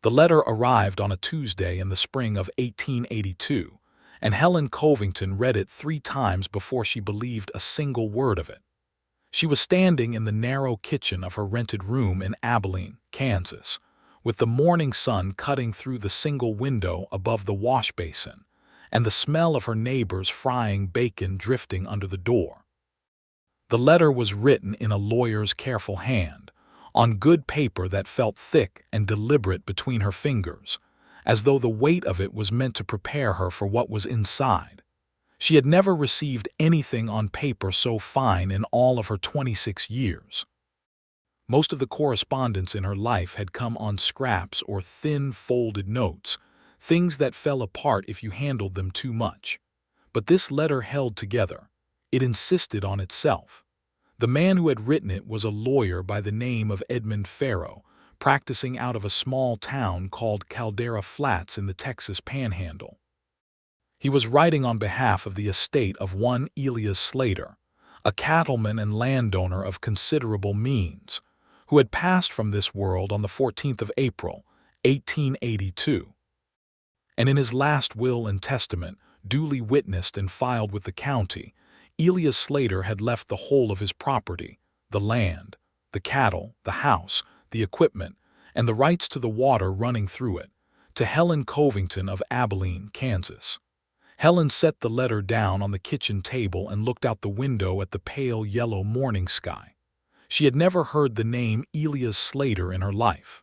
The letter arrived on a Tuesday in the spring of 1882, and Helen Covington read it 3 times before she believed a single word of it. She was standing in the narrow kitchen of her rented room in Abilene, Kansas, with the morning sun cutting through the single window above the wash basin, and the smell of her neighbors frying bacon drifting under the door. The letter was written in a lawyer's careful hand, on good paper that felt thick and deliberate between her fingers, as though the weight of it was meant to prepare her for what was inside. She had never received anything on paper so fine in all of her 26 years. Most of the correspondence in her life had come on scraps or thin, folded notes, things that fell apart if you handled them too much. But this letter held together. It insisted on itself. The man who had written it was a lawyer by the name of Edmund Farrow, practicing out of a small town called Caldera Flats in the Texas Panhandle. He was writing on behalf of the estate of one Harvey Slater, a cattleman and landowner of considerable means, who had passed from this world on the 14th of April, 1882. And in his last will and testament, duly witnessed and filed with the county, Harvey Slater had left the whole of his property, the land, the cattle, the house, the equipment, and the rights to the water running through it, to Helen Covington of Abilene, Kansas. Helen set the letter down on the kitchen table and looked out the window at the pale yellow morning sky. She had never heard the name Harvey Slater in her life.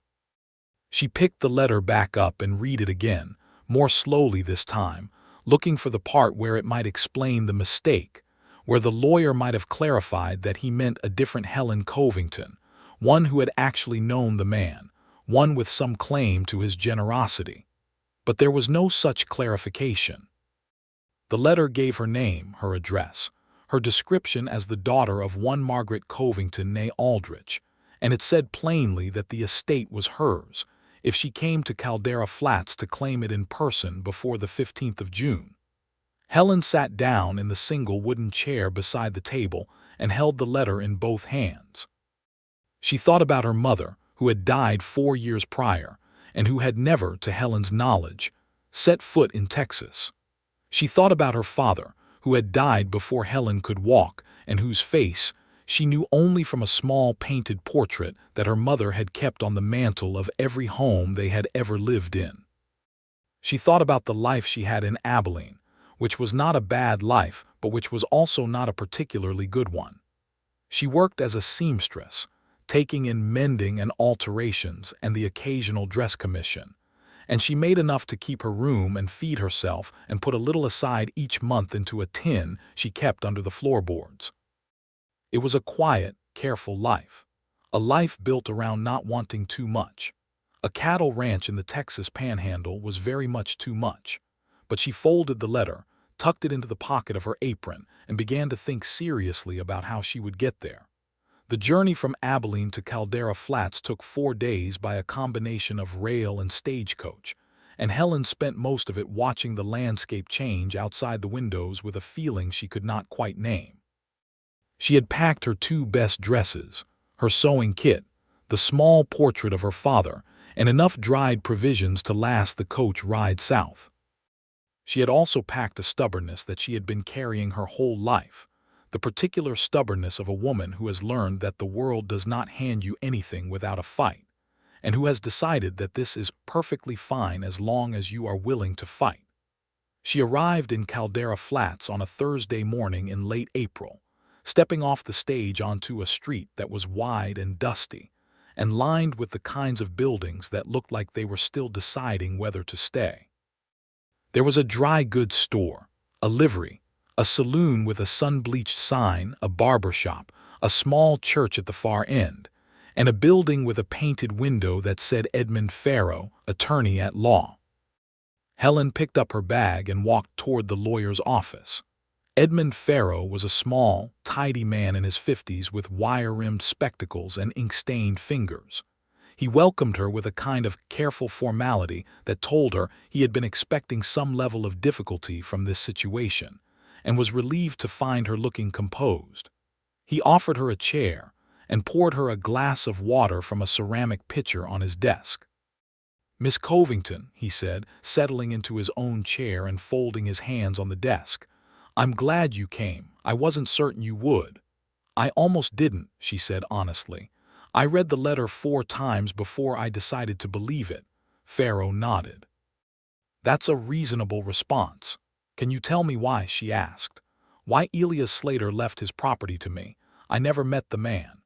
She picked the letter back up and read it again, more slowly this time, looking for the part where it might explain the mistake, where the lawyer might have clarified that he meant a different Helen Covington, one who had actually known the man, one with some claim to his generosity. But there was no such clarification. The letter gave her name, her address, her description as the daughter of one Margaret Covington née Aldrich, and it said plainly that the estate was hers, if she came to Caldera Flats to claim it in person before the 15th of June. Helen sat down in the single wooden chair beside the table and held the letter in both hands. She thought about her mother, who had died 4 years prior, and who had never, to Helen's knowledge, set foot in Texas. She thought about her father, who had died before Helen could walk, and whose face she knew only from a small painted portrait that her mother had kept on the mantel of every home they had ever lived in. She thought about the life she had in Abilene, which was not a bad life, but which was also not a particularly good one. She worked as a seamstress, taking in mending and alterations and the occasional dress commission, and she made enough to keep her room and feed herself and put a little aside each month into a tin she kept under the floorboards. It was a quiet, careful life, a life built around not wanting too much. A cattle ranch in the Texas Panhandle was very much too much. But she folded the letter, tucked it into the pocket of her apron, and began to think seriously about how she would get there. The journey from Abilene to Caldera Flats took 4 days by a combination of rail and stagecoach, and Helen spent most of it watching the landscape change outside the windows with a feeling she could not quite name. She had packed her 2 best dresses, her sewing kit, the small portrait of her father, and enough dried provisions to last the coach ride south. She had also packed a stubbornness that she had been carrying her whole life, the particular stubbornness of a woman who has learned that the world does not hand you anything without a fight, and who has decided that this is perfectly fine as long as you are willing to fight. She arrived in Caldera Flats on a Thursday morning in late April, stepping off the stage onto a street that was wide and dusty, and lined with the kinds of buildings that looked like they were still deciding whether to stay. There was a dry goods store, a livery, a saloon with a sun-bleached sign, a barber shop, a small church at the far end, and a building with a painted window that said Edmund Farrow, attorney at law. Helen picked up her bag and walked toward the lawyer's office. Edmund Farrow was a small, tidy man in his 50s with wire-rimmed spectacles and ink-stained fingers. He welcomed her with a kind of careful formality that told her he had been expecting some level of difficulty from this situation, and was relieved to find her looking composed. He offered her a chair and poured her a glass of water from a ceramic pitcher on his desk. Miss Covington, he said, settling into his own chair and folding his hands on the desk. I'm glad you came. I wasn't certain you would. I almost didn't, she said honestly. I read the letter 4 times before I decided to believe it. Pharaoh nodded. That's a reasonable response. Can you tell me why? She asked. Why Elias Slater left his property to me? I never met the man.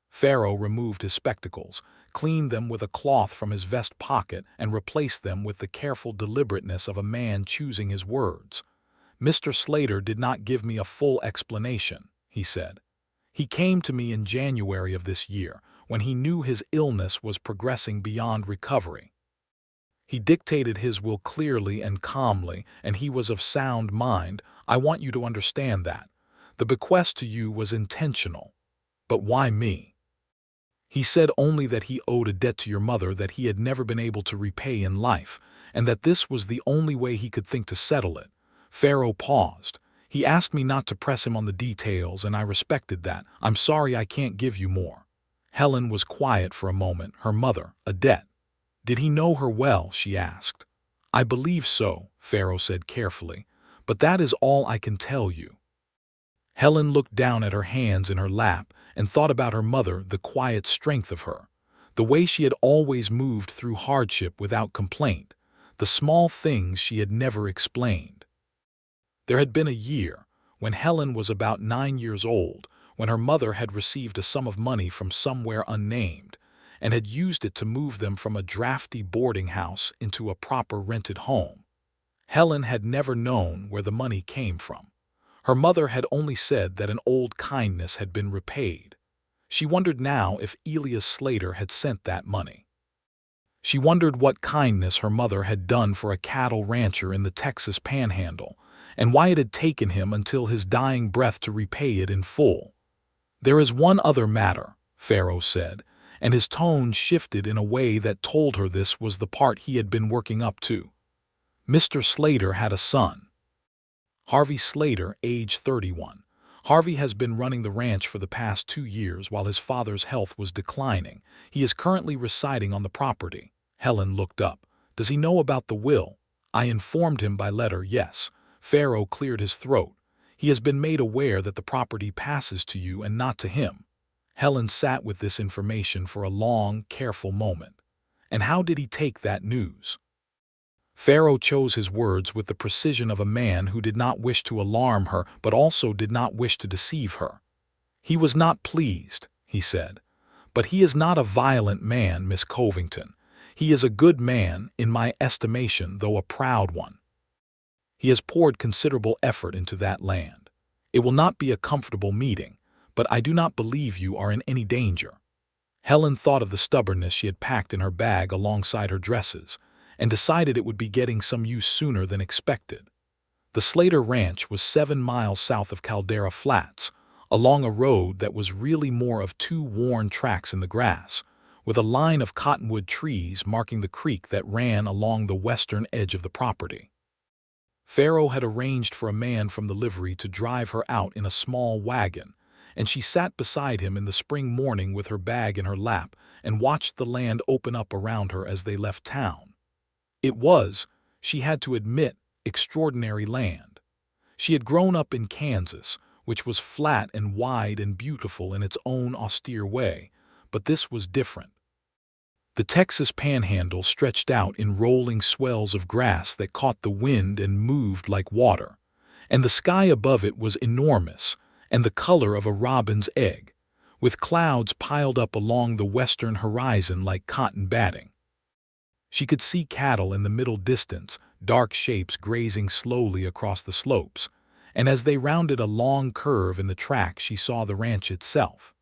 Pharaoh removed his spectacles, cleaned them with a cloth from his vest pocket, and replaced them with the careful deliberateness of a man choosing his words. Mr. Slater did not give me a full explanation, he said. He came to me in January of this year, when he knew his illness was progressing beyond recovery. He dictated his will clearly and calmly, and he was of sound mind. I want you to understand that. The bequest to you was intentional. But why me? He said only that he owed a debt to your mother that he had never been able to repay in life, and that this was the only way he could think to settle it. Pharaoh paused. He asked me not to press him on the details, and I respected that. I'm sorry I can't give you more. Helen was quiet for a moment. Her mother, a debt. Did he know her well? She asked. I believe so, Pharaoh said carefully, but that is all I can tell you. Helen looked down at her hands in her lap and thought about her mother, the quiet strength of her, the way she had always moved through hardship without complaint, the small things she had never explained. There had been a year, when Helen was about 9 years old, when her mother had received a sum of money from somewhere unnamed, and had used it to move them from a drafty boarding house into a proper rented home. Helen had never known where the money came from. Her mother had only said that an old kindness had been repaid. She wondered now if Elias Slater had sent that money. She wondered what kindness her mother had done for a cattle rancher in the Texas Panhandle, and why it had taken him until his dying breath to repay it in full. There is one other matter, Pharaoh said, and his tone shifted in a way that told her this was the part he had been working up to. Mr. Slater had a son. Harvey Slater, age 31. Harvey has been running the ranch for the past 2 years while his father's health was declining. He is currently residing on the property. Helen looked up. Does he know about the will? I informed him by letter, yes. Pharaoh cleared his throat. He has been made aware that the property passes to you and not to him. Helen sat with this information for a long, careful moment. And how did he take that news? Pharaoh chose his words with the precision of a man who did not wish to alarm her but also did not wish to deceive her. He was not pleased, he said. But he is not a violent man, Miss Covington. He is a good man, in my estimation, though a proud one. He has poured considerable effort into that land. It will not be a comfortable meeting, but I do not believe you are in any danger. Helen thought of the stubbornness she had packed in her bag alongside her dresses, and decided it would be getting some use sooner than expected. The Slater Ranch was 7 miles south of Caldera Flats, along a road that was really more of 2 worn tracks in the grass, with a line of cottonwood trees marking the creek that ran along the western edge of the property. Pharaoh had arranged for a man from the livery to drive her out in a small wagon, and she sat beside him in the spring morning with her bag in her lap and watched the land open up around her as they left town. It was, she had to admit, extraordinary land. She had grown up in Kansas, which was flat and wide and beautiful in its own austere way, but this was different. The Texas Panhandle stretched out in rolling swells of grass that caught the wind and moved like water, and the sky above it was enormous and the color of a robin's egg, with clouds piled up along the western horizon like cotton batting. She could see cattle in the middle distance, dark shapes grazing slowly across the slopes, and as they rounded a long curve in the track she saw the ranch itself.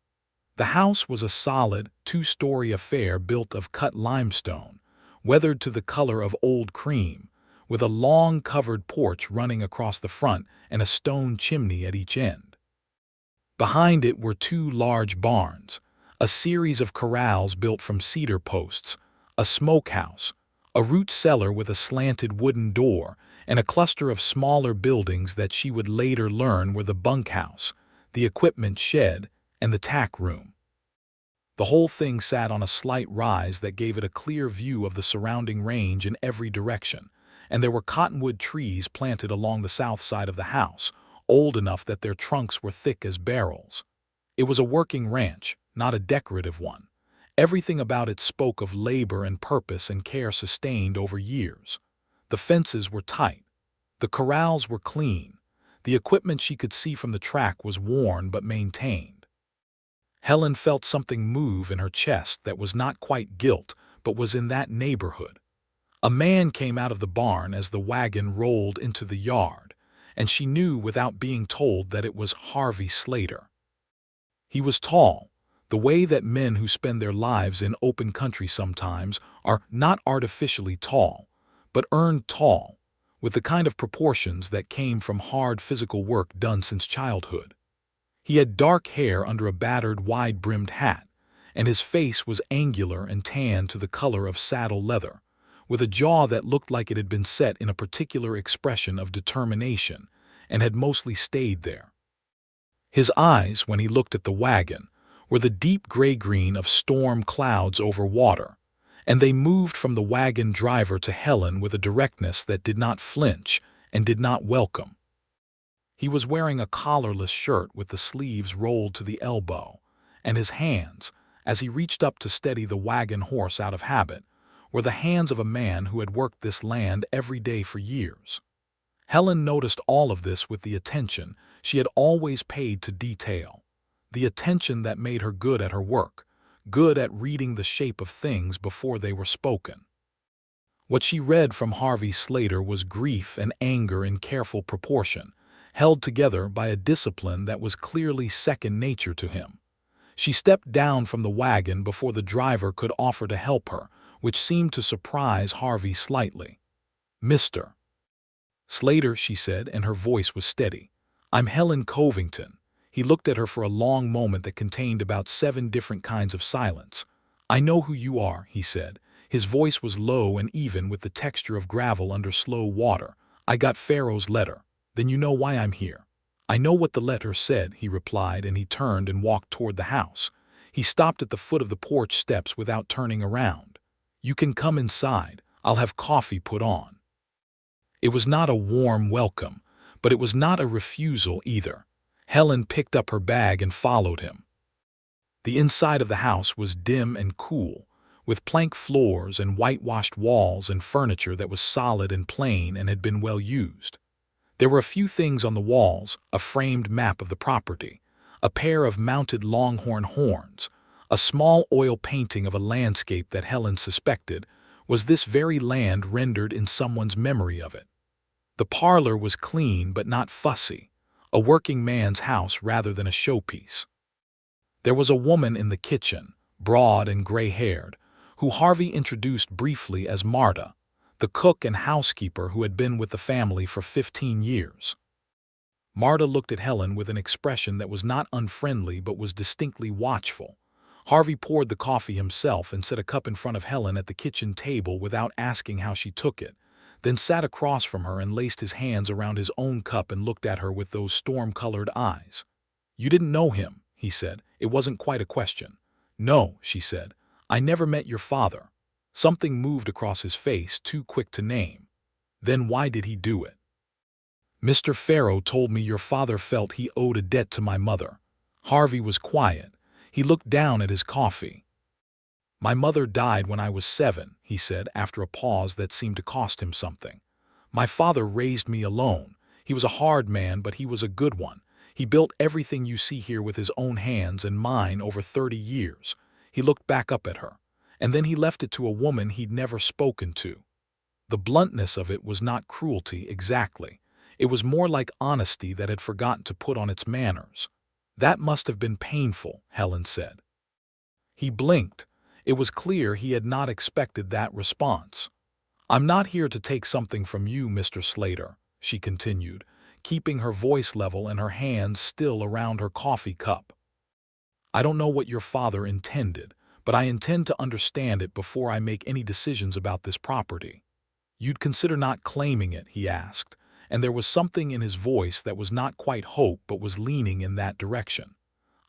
The house was a solid, 2-story affair built of cut limestone, weathered to the color of old cream, with a long covered porch running across the front and a stone chimney at each end. Behind it were 2 large barns, a series of corrals built from cedar posts, a smokehouse, a root cellar with a slanted wooden door, and a cluster of smaller buildings that she would later learn were the bunkhouse, the equipment shed, and the tack room. The whole thing sat on a slight rise that gave it a clear view of the surrounding range in every direction, and there were cottonwood trees planted along the south side of the house, old enough that their trunks were thick as barrels. It was a working ranch, not a decorative one. Everything about it spoke of labor and purpose and care sustained over years. The fences were tight. The corrals were clean. The equipment she could see from the track was worn but maintained. Helen felt something move in her chest that was not quite guilt, but was in that neighborhood. A man came out of the barn as the wagon rolled into the yard, and she knew without being told that it was Harvey Slater. He was tall, the way that men who spend their lives in open country sometimes are not artificially tall, but earned tall, with the kind of proportions that came from hard physical work done since childhood. He had dark hair under a battered, wide-brimmed hat, and his face was angular and tanned to the color of saddle leather, with a jaw that looked like it had been set in a particular expression of determination and had mostly stayed there. His eyes, when he looked at the wagon, were the deep gray-green of storm clouds over water, and they moved from the wagon driver to Helen with a directness that did not flinch and did not welcome. He was wearing a collarless shirt with the sleeves rolled to the elbow, and his hands, as he reached up to steady the wagon horse out of habit, were the hands of a man who had worked this land every day for years. Helen noticed all of this with the attention she had always paid to detail, the attention that made her good at her work, good at reading the shape of things before they were spoken. What she read from Harvey Slater was grief and anger in careful proportion, held together by a discipline that was clearly second nature to him. She stepped down from the wagon before the driver could offer to help her, which seemed to surprise Harvey slightly. "Mr. Slater," she said, and her voice was steady. "I'm Helen Covington." He looked at her for a long moment that contained about 7 different kinds of silence. "I know who you are," he said. His voice was low and even with the texture of gravel under slow water. "I got Pharaoh's letter. Then you know why I'm here." "I know what the letter said," he replied, and he turned and walked toward the house. He stopped at the foot of the porch steps without turning around. "You can come inside. I'll have coffee put on." It was not a warm welcome, but it was not a refusal either. Helen picked up her bag and followed him. The inside of the house was dim and cool, with plank floors and whitewashed walls and furniture that was solid and plain and had been well used. There were a few things on the walls, a framed map of the property, a pair of mounted longhorn horns, a small oil painting of a landscape that Helen suspected was this very land rendered in someone's memory of it. The parlor was clean but not fussy, a working man's house rather than a showpiece. There was a woman in the kitchen, broad and gray-haired, who Harvey introduced briefly as Marta, the cook and housekeeper who had been with the family for 15 years. Marta looked at Helen with an expression that was not unfriendly but was distinctly watchful. Harvey poured the coffee himself and set a cup in front of Helen at the kitchen table without asking how she took it, then sat across from her and laced his hands around his own cup and looked at her with those storm-colored eyes. "You didn't know him," he said. It wasn't quite a question. "No," she said. "I never met your father." Something moved across his face, too quick to name. "Then why did he do it?" "Mr. Pharaoh told me your father felt he owed a debt to my mother." Harvey was quiet. He looked down at his coffee. "My mother died when I was 7, he said after a pause that seemed to cost him something. "My father raised me alone. He was a hard man, but he was a good one. He built everything you see here with his own hands and mine over 30 years. He looked back up at her. And then he left it to a woman he'd never spoken to. The bluntness of it was not cruelty exactly. It was more like honesty that had forgotten to put on its manners. That must have been painful," Helen said. He blinked. It was clear he had not expected that response. "I'm not here to take something from you, Mr. Slater," she continued, keeping her voice level and her hands still around her coffee cup. "I don't know what your father intended, but I intend to understand it before I make any decisions about this property." "You'd consider not claiming it?" he asked, and there was something in his voice that was not quite hope but was leaning in that direction.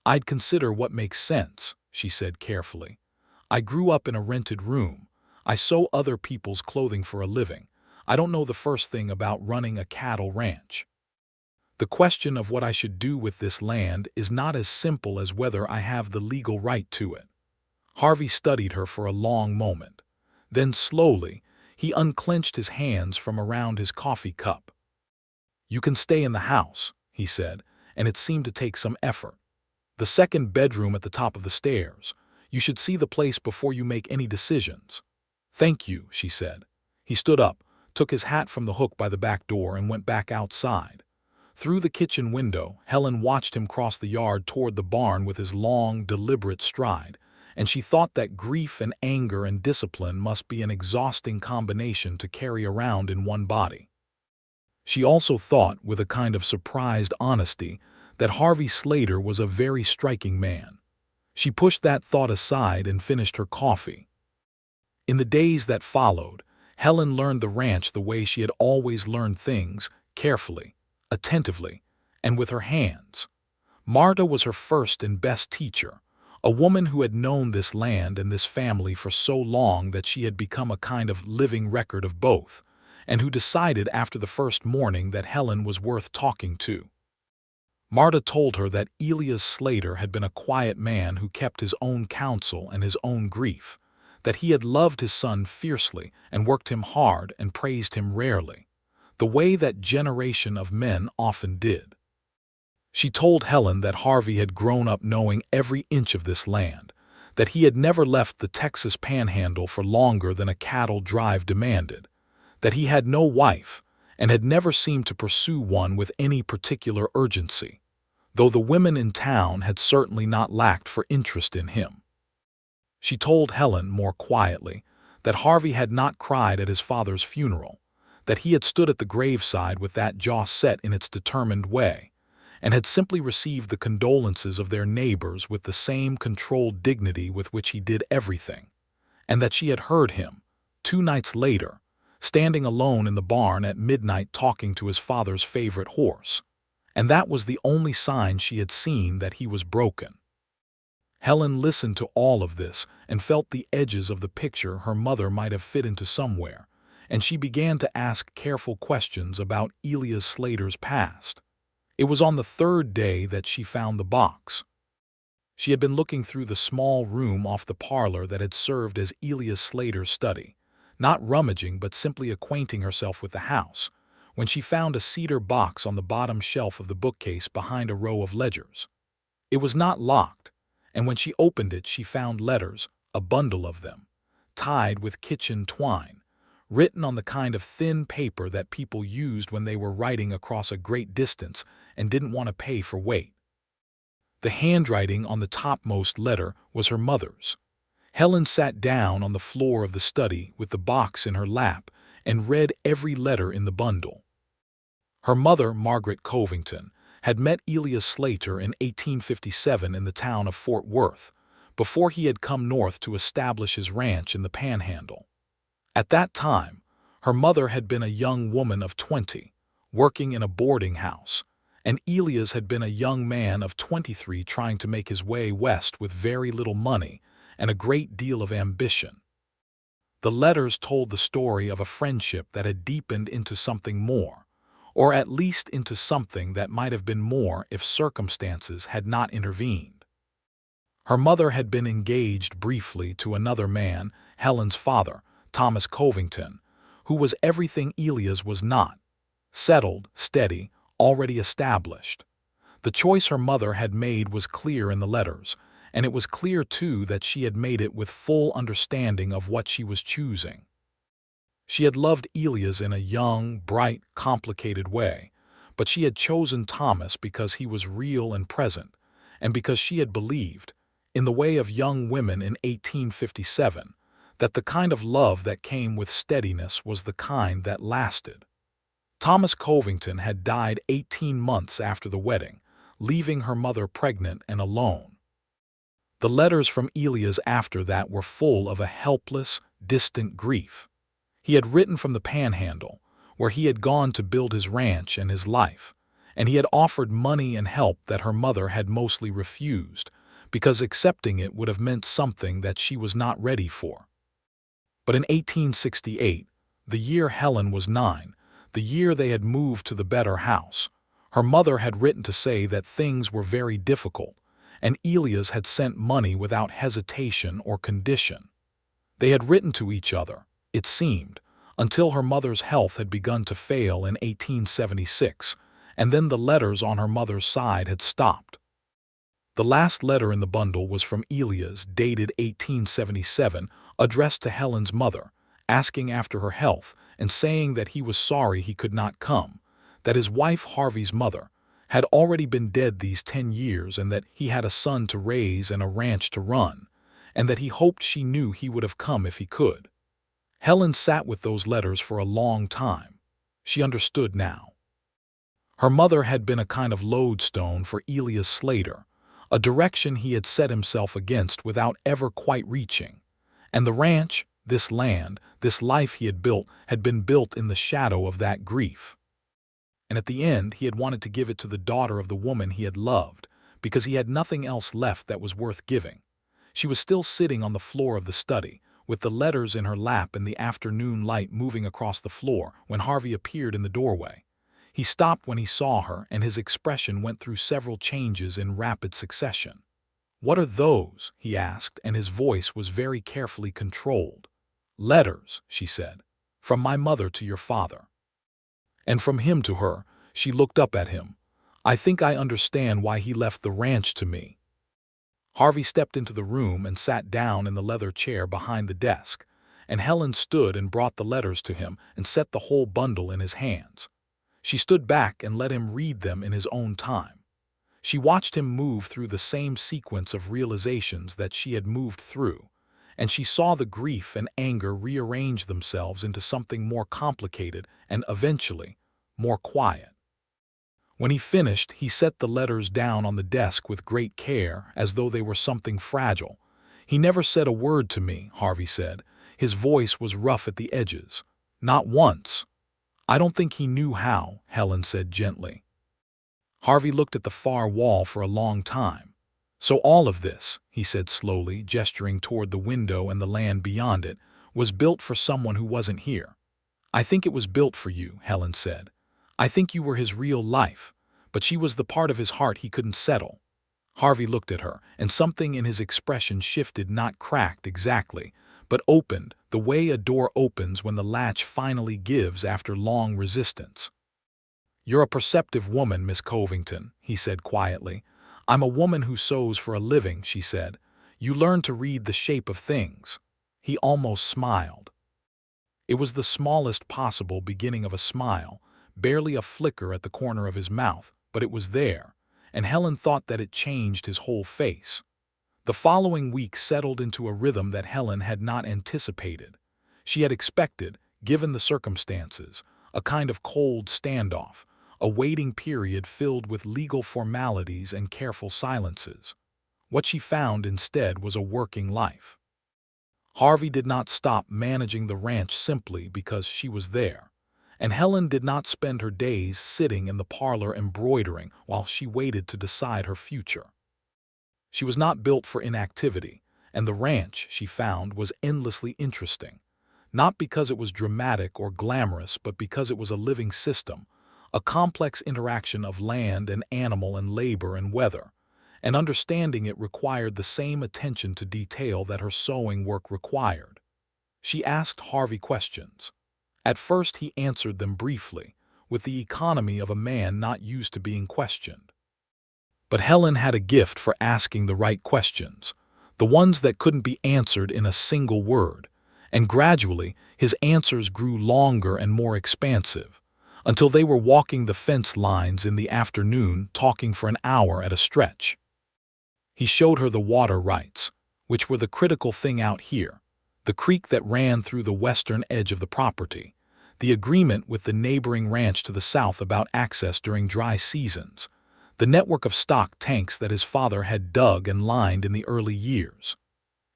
"I'd consider what makes sense." she said carefully. "I grew up in a rented room. I sew other people's clothing for a living. I don't know the first thing about running a cattle ranch. The question of what I should do with this land is not as simple as whether I have the legal right to it." Harvey studied her for a long moment. Then slowly, he unclenched his hands from around his coffee cup. "You can stay in the house," he said, and it seemed to take some effort. "The second bedroom at the top of the stairs. You should see the place before you make any decisions." "Thank you," she said. He stood up, took his hat from the hook by the back door, and went back outside. Through the kitchen window, Helen watched him cross the yard toward the barn with his long, deliberate stride, and she thought that grief and anger and discipline must be an exhausting combination to carry around in one body. She also thought, with a kind of surprised honesty, that Harvey Slater was a very striking man. She pushed that thought aside and finished her coffee. In the days that followed, Helen learned the ranch the way she had always learned things, carefully, attentively, and with her hands. Marta was her first and best teacher, a woman who had known this land and this family for so long that she had become a kind of living record of both, and who decided after the first morning that Helen was worth talking to. Marta told her that Elias Slater had been a quiet man who kept his own counsel and his own grief, that he had loved his son fiercely and worked him hard and praised him rarely, the way that generation of men often did. She told Helen that Harvey had grown up knowing every inch of this land, that he had never left the Texas Panhandle for longer than a cattle drive demanded, that he had no wife and had never seemed to pursue one with any particular urgency, though the women in town had certainly not lacked for interest in him. She told Helen, more quietly, that Harvey had not cried at his father's funeral, that he had stood at the graveside with that jaw set in its determined way, and had simply received the condolences of their neighbors with the same controlled dignity with which he did everything, and that she had heard him, 2 nights later, standing alone in the barn at midnight talking to his father's favorite horse, and that was the only sign she had seen that he was broken. Helen listened to all of this and felt the edges of the picture her mother might have fit into somewhere, and she began to ask careful questions about Elias Slater's past. It was on the 3rd day that she found the box. She had been looking through the small room off the parlor that had served as Elias Slater's study, not rummaging but simply acquainting herself with the house, when she found a cedar box on the bottom shelf of the bookcase behind a row of ledgers. It was not locked, and when she opened it she found letters, a bundle of them, tied with kitchen twine, written on the kind of thin paper that people used when they were writing across a great distance and didn't want to pay for weight. The handwriting on the topmost letter was her mother's. Helen sat down on the floor of the study with the box in her lap and read every letter in the bundle. Her mother, Margaret Covington, had met Elias Slater in 1857 in the town of Fort Worth, before he had come north to establish his ranch in the Panhandle. At that time, her mother had been a young woman of 20, working in a boarding house, and Elias had been a young man of 23 trying to make his way west with very little money and a great deal of ambition. The letters told the story of a friendship that had deepened into something more, or at least into something that might have been more if circumstances had not intervened. Her mother had been engaged briefly to another man, Helen's father, Thomas Covington, who was everything Elias was not: settled, steady, already established. The choice her mother had made was clear in the letters, and it was clear too that she had made it with full understanding of what she was choosing. She had loved Elias in a young, bright, complicated way, but she had chosen Thomas because he was real and present, and because she had believed, in the way of young women in 1857, that the kind of love that came with steadiness was the kind that lasted. Thomas Covington had died 18 months after the wedding, leaving her mother pregnant and alone. The letters from Elias after that were full of a helpless, distant grief. He had written from the Panhandle, where he had gone to build his ranch and his life, and he had offered money and help that her mother had mostly refused, because accepting it would have meant something that she was not ready for. But in 1868, the year Helen was 9, the year they had moved to the better house, her mother had written to say that things were very difficult, and Elias had sent money without hesitation or condition. They had written to each other, it seemed, until her mother's health had begun to fail in 1876, and then the letters on her mother's side had stopped. The last letter in the bundle was from Elias, dated 1877, addressed to Helen's mother, asking after her health and saying that he was sorry he could not come, that his wife Harvey's mother had already been dead these 10 years and that he had a son to raise and a ranch to run, and that he hoped she knew he would have come if he could. Helen sat with those letters for a long time. She understood now. Her mother had been a kind of lodestone for Harvey Slater, a direction he had set himself against without ever quite reaching. And the ranch, this land, this life he had been built in the shadow of that grief. And at the end he had wanted to give it to the daughter of the woman he had loved, because he had nothing else left that was worth giving. She was still sitting on the floor of the study, with the letters in her lap and the afternoon light moving across the floor when Harvey appeared in the doorway. He stopped when he saw her, and his expression went through several changes in rapid succession. "What are those?" he asked, and his voice was very carefully controlled. "Letters," she said, "from my mother to your father." And from him to her. She looked up at him. "I think I understand why he left the ranch to me." Harvey stepped into the room and sat down in the leather chair behind the desk, and Helen stood and brought the letters to him and set the whole bundle in his hands. She stood back and let him read them in his own time. She watched him move through the same sequence of realizations that she had moved through, and she saw the grief and anger rearrange themselves into something more complicated and, eventually, more quiet. When he finished, he set the letters down on the desk with great care, as though they were something fragile. "He never said a word to me," Harvey said. His voice was rough at the edges. "Not once." "I don't think he knew how," Helen said gently. Harvey looked at the far wall for a long time. "So all of this," he said slowly, gesturing toward the window and the land beyond it, "was built for someone who wasn't here." "I think it was built for you," Helen said. "I think you were his real life, but she was the part of his heart he couldn't settle." Harvey looked at her, and something in his expression shifted, not cracked exactly, but opened, the way a door opens when the latch finally gives after long resistance. "You're a perceptive woman, Miss Covington," he said quietly. "I'm a woman who sews for a living," she said. "You learn to read the shape of things." He almost smiled. It was the smallest possible beginning of a smile, barely a flicker at the corner of his mouth, but it was there, and Helen thought that it changed his whole face. The following week settled into a rhythm that Helen had not anticipated. She had expected, given the circumstances, a kind of cold standoff, a waiting period filled with legal formalities and careful silences. What she found instead was a working life. Harvey did not stop managing the ranch simply because she was there, and Helen did not spend her days sitting in the parlor embroidering while she waited to decide her future. She was not built for inactivity, and the ranch, she found, was endlessly interesting, not because it was dramatic or glamorous, but because it was a living system, a complex interaction of land and animal and labor and weather, and understanding it required the same attention to detail that her sewing work required. She asked Harvey questions. At first he answered them briefly, with the economy of a man not used to being questioned. But Helen had a gift for asking the right questions, the ones that couldn't be answered in a single word, and gradually his answers grew longer and more expansive, until they were walking the fence lines in the afternoon, talking for an hour at a stretch. He showed her the water rights, which were the critical thing out here, the creek that ran through the western edge of the property, the agreement with the neighboring ranch to the south about access during dry seasons, the network of stock tanks that his father had dug and lined in the early years.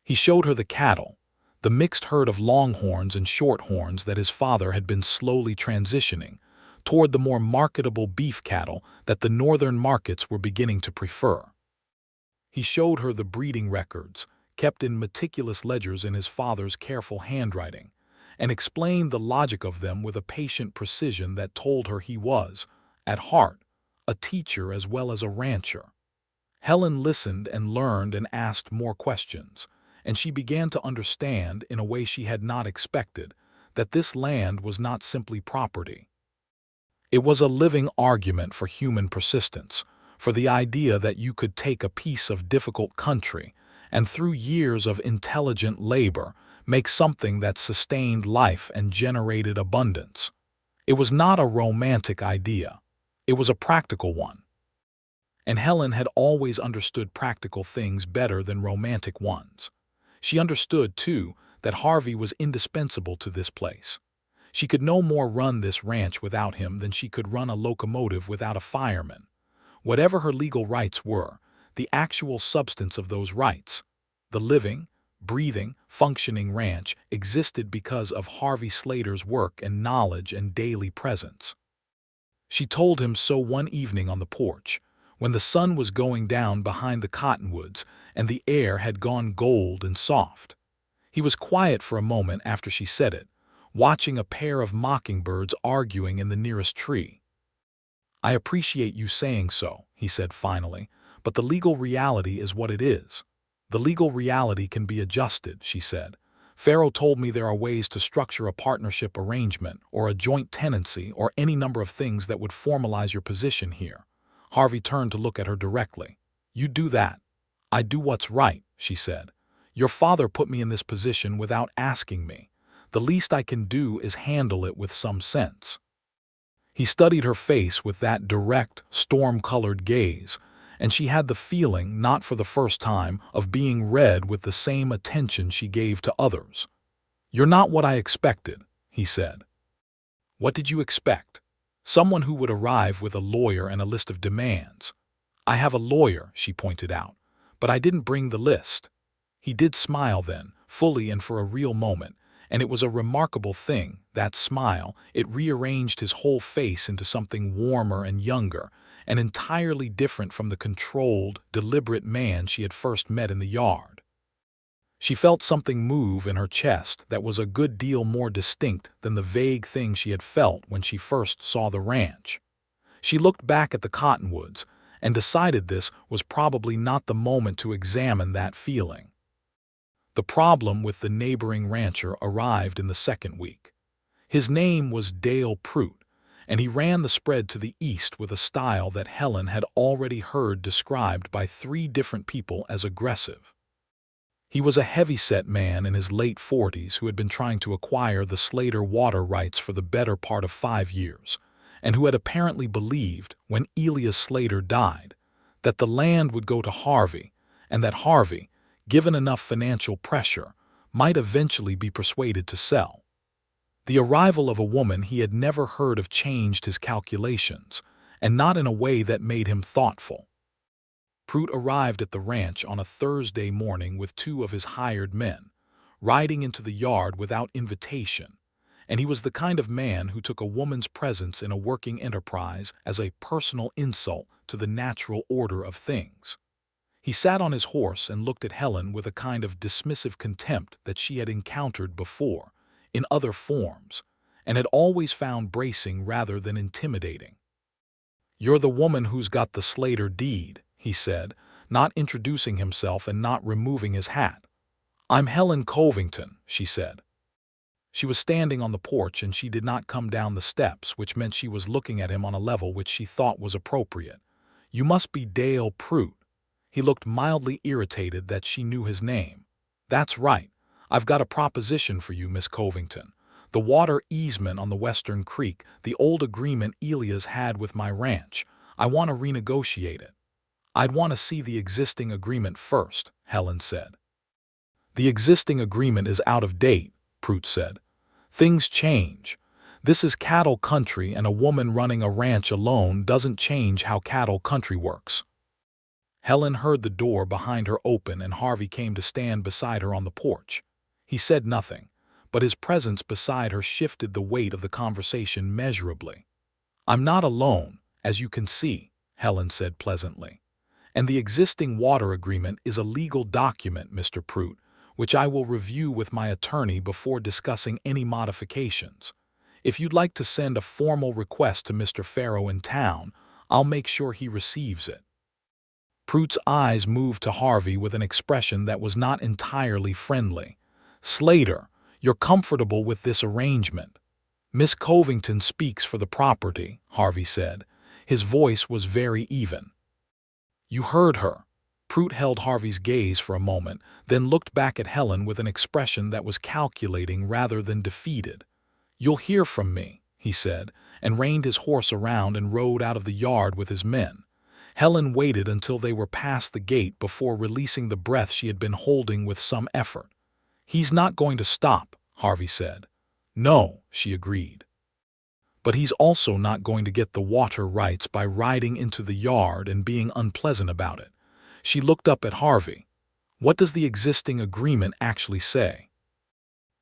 He showed her the cattle, the mixed herd of longhorns and shorthorns that his father had been slowly transitioning toward the more marketable beef cattle that the northern markets were beginning to prefer. He showed her the breeding records, kept in meticulous ledgers in his father's careful handwriting, and explained the logic of them with a patient precision that told her he was, at heart, a teacher as well as a rancher. Helen listened and learned and asked more questions, and she began to understand, in a way she had not expected, that this land was not simply property. It was a living argument for human persistence, for the idea that you could take a piece of difficult country and through years of intelligent labor make something that sustained life and generated abundance. It was not a romantic idea. It was a practical one. And Helen had always understood practical things better than romantic ones. She understood, too, that Harvey was indispensable to this place. She could no more run this ranch without him than she could run a locomotive without a fireman. Whatever her legal rights were, the actual substance of those rights, the living, breathing, functioning ranch, existed because of Harvey Slater's work and knowledge and daily presence. She told him so one evening on the porch, when the sun was going down behind the cottonwoods and the air had gone gold and soft. He was quiet for a moment after she said it, watching a pair of mockingbirds arguing in the nearest tree. "I appreciate you saying so," he said finally, "but the legal reality is what it is." "The legal reality can be adjusted," she said. "Pharaoh told me there are ways to structure a partnership arrangement or a joint tenancy or any number of things that would formalize your position here." Harvey turned to look at her directly. "You do that." "I do what's right," she said. "Your father put me in this position without asking me. The least I can do is handle it with some sense." He studied her face with that direct, storm-colored gaze, and she had the feeling, not for the first time, of being read with the same attention she gave to others. "You're not what I expected," he said. "What did you expect?" "Someone who would arrive with a lawyer and a list of demands." "I have a lawyer," she pointed out, "but I didn't bring the list." He did smile then, fully and for a real moment, and it was a remarkable thing, that smile. It rearranged his whole face into something warmer and younger, and entirely different from the controlled, deliberate man she had first met in the yard. She felt something move in her chest that was a good deal more distinct than the vague thing she had felt when she first saw the ranch. She looked back at the cottonwoods and decided this was probably not the moment to examine that feeling. The problem with the neighboring rancher arrived in the second week. His name was Dale Prout, and he ran the spread to the east with a style that Helen had already heard described by 3 different people as aggressive. He was a heavy-set man in his late 40s who had been trying to acquire the Slater water rights for the better part of 5 years, and who had apparently believed, when Elias Slater died, that the land would go to Harvey, and that Harvey, given enough financial pressure, might eventually be persuaded to sell. The arrival of a woman he had never heard of changed his calculations, and not in a way that made him thoughtful. Prout arrived at the ranch on a Thursday morning with 2 of his hired men, riding into the yard without invitation, and he was the kind of man who took a woman's presence in a working enterprise as a personal insult to the natural order of things. He sat on his horse and looked at Helen with a kind of dismissive contempt that she had encountered before, in other forms, and had always found bracing rather than intimidating. "You're the woman who's got the Slater deed," he said, not introducing himself and not removing his hat. "I'm Helen Covington," she said. She was standing on the porch and she did not come down the steps, which meant she was looking at him on a level which she thought was appropriate. "You must be Dale Prout." He looked mildly irritated that she knew his name. "That's right. I've got a proposition for you, Miss Covington. The water easement on the Western Creek, the old agreement Elias had with my ranch, I want to renegotiate it." "I'd want to see the existing agreement first," Helen said. "The existing agreement is out of date," Prout said. "Things change. This is cattle country, and a woman running a ranch alone doesn't change how cattle country works." Helen heard the door behind her open and Harvey came to stand beside her on the porch. He said nothing, but his presence beside her shifted the weight of the conversation measurably. "I'm not alone, as you can see," Helen said pleasantly. And the existing water agreement is a legal document, Mr. Prout, which I will review with my attorney before discussing any modifications. If you'd like to send a formal request to Mr. Farrow in town, I'll make sure he receives it." Prout's eyes moved to Harvey with an expression that was not entirely friendly. "Slater, you're comfortable with this arrangement?" "Miss Covington speaks for the property," Harvey said. His voice was very even. "You heard her." Prout held Harvey's gaze for a moment, then looked back at Helen with an expression that was calculating rather than defeated. "You'll hear from me," he said, and reined his horse around and rode out of the yard with his men. Helen waited until they were past the gate before releasing the breath she had been holding with some effort. "He's not going to stop," Harvey said. "No," she agreed. "But he's also not going to get the water rights by riding into the yard and being unpleasant about it." She looked up at Harvey. "What does the existing agreement actually say?"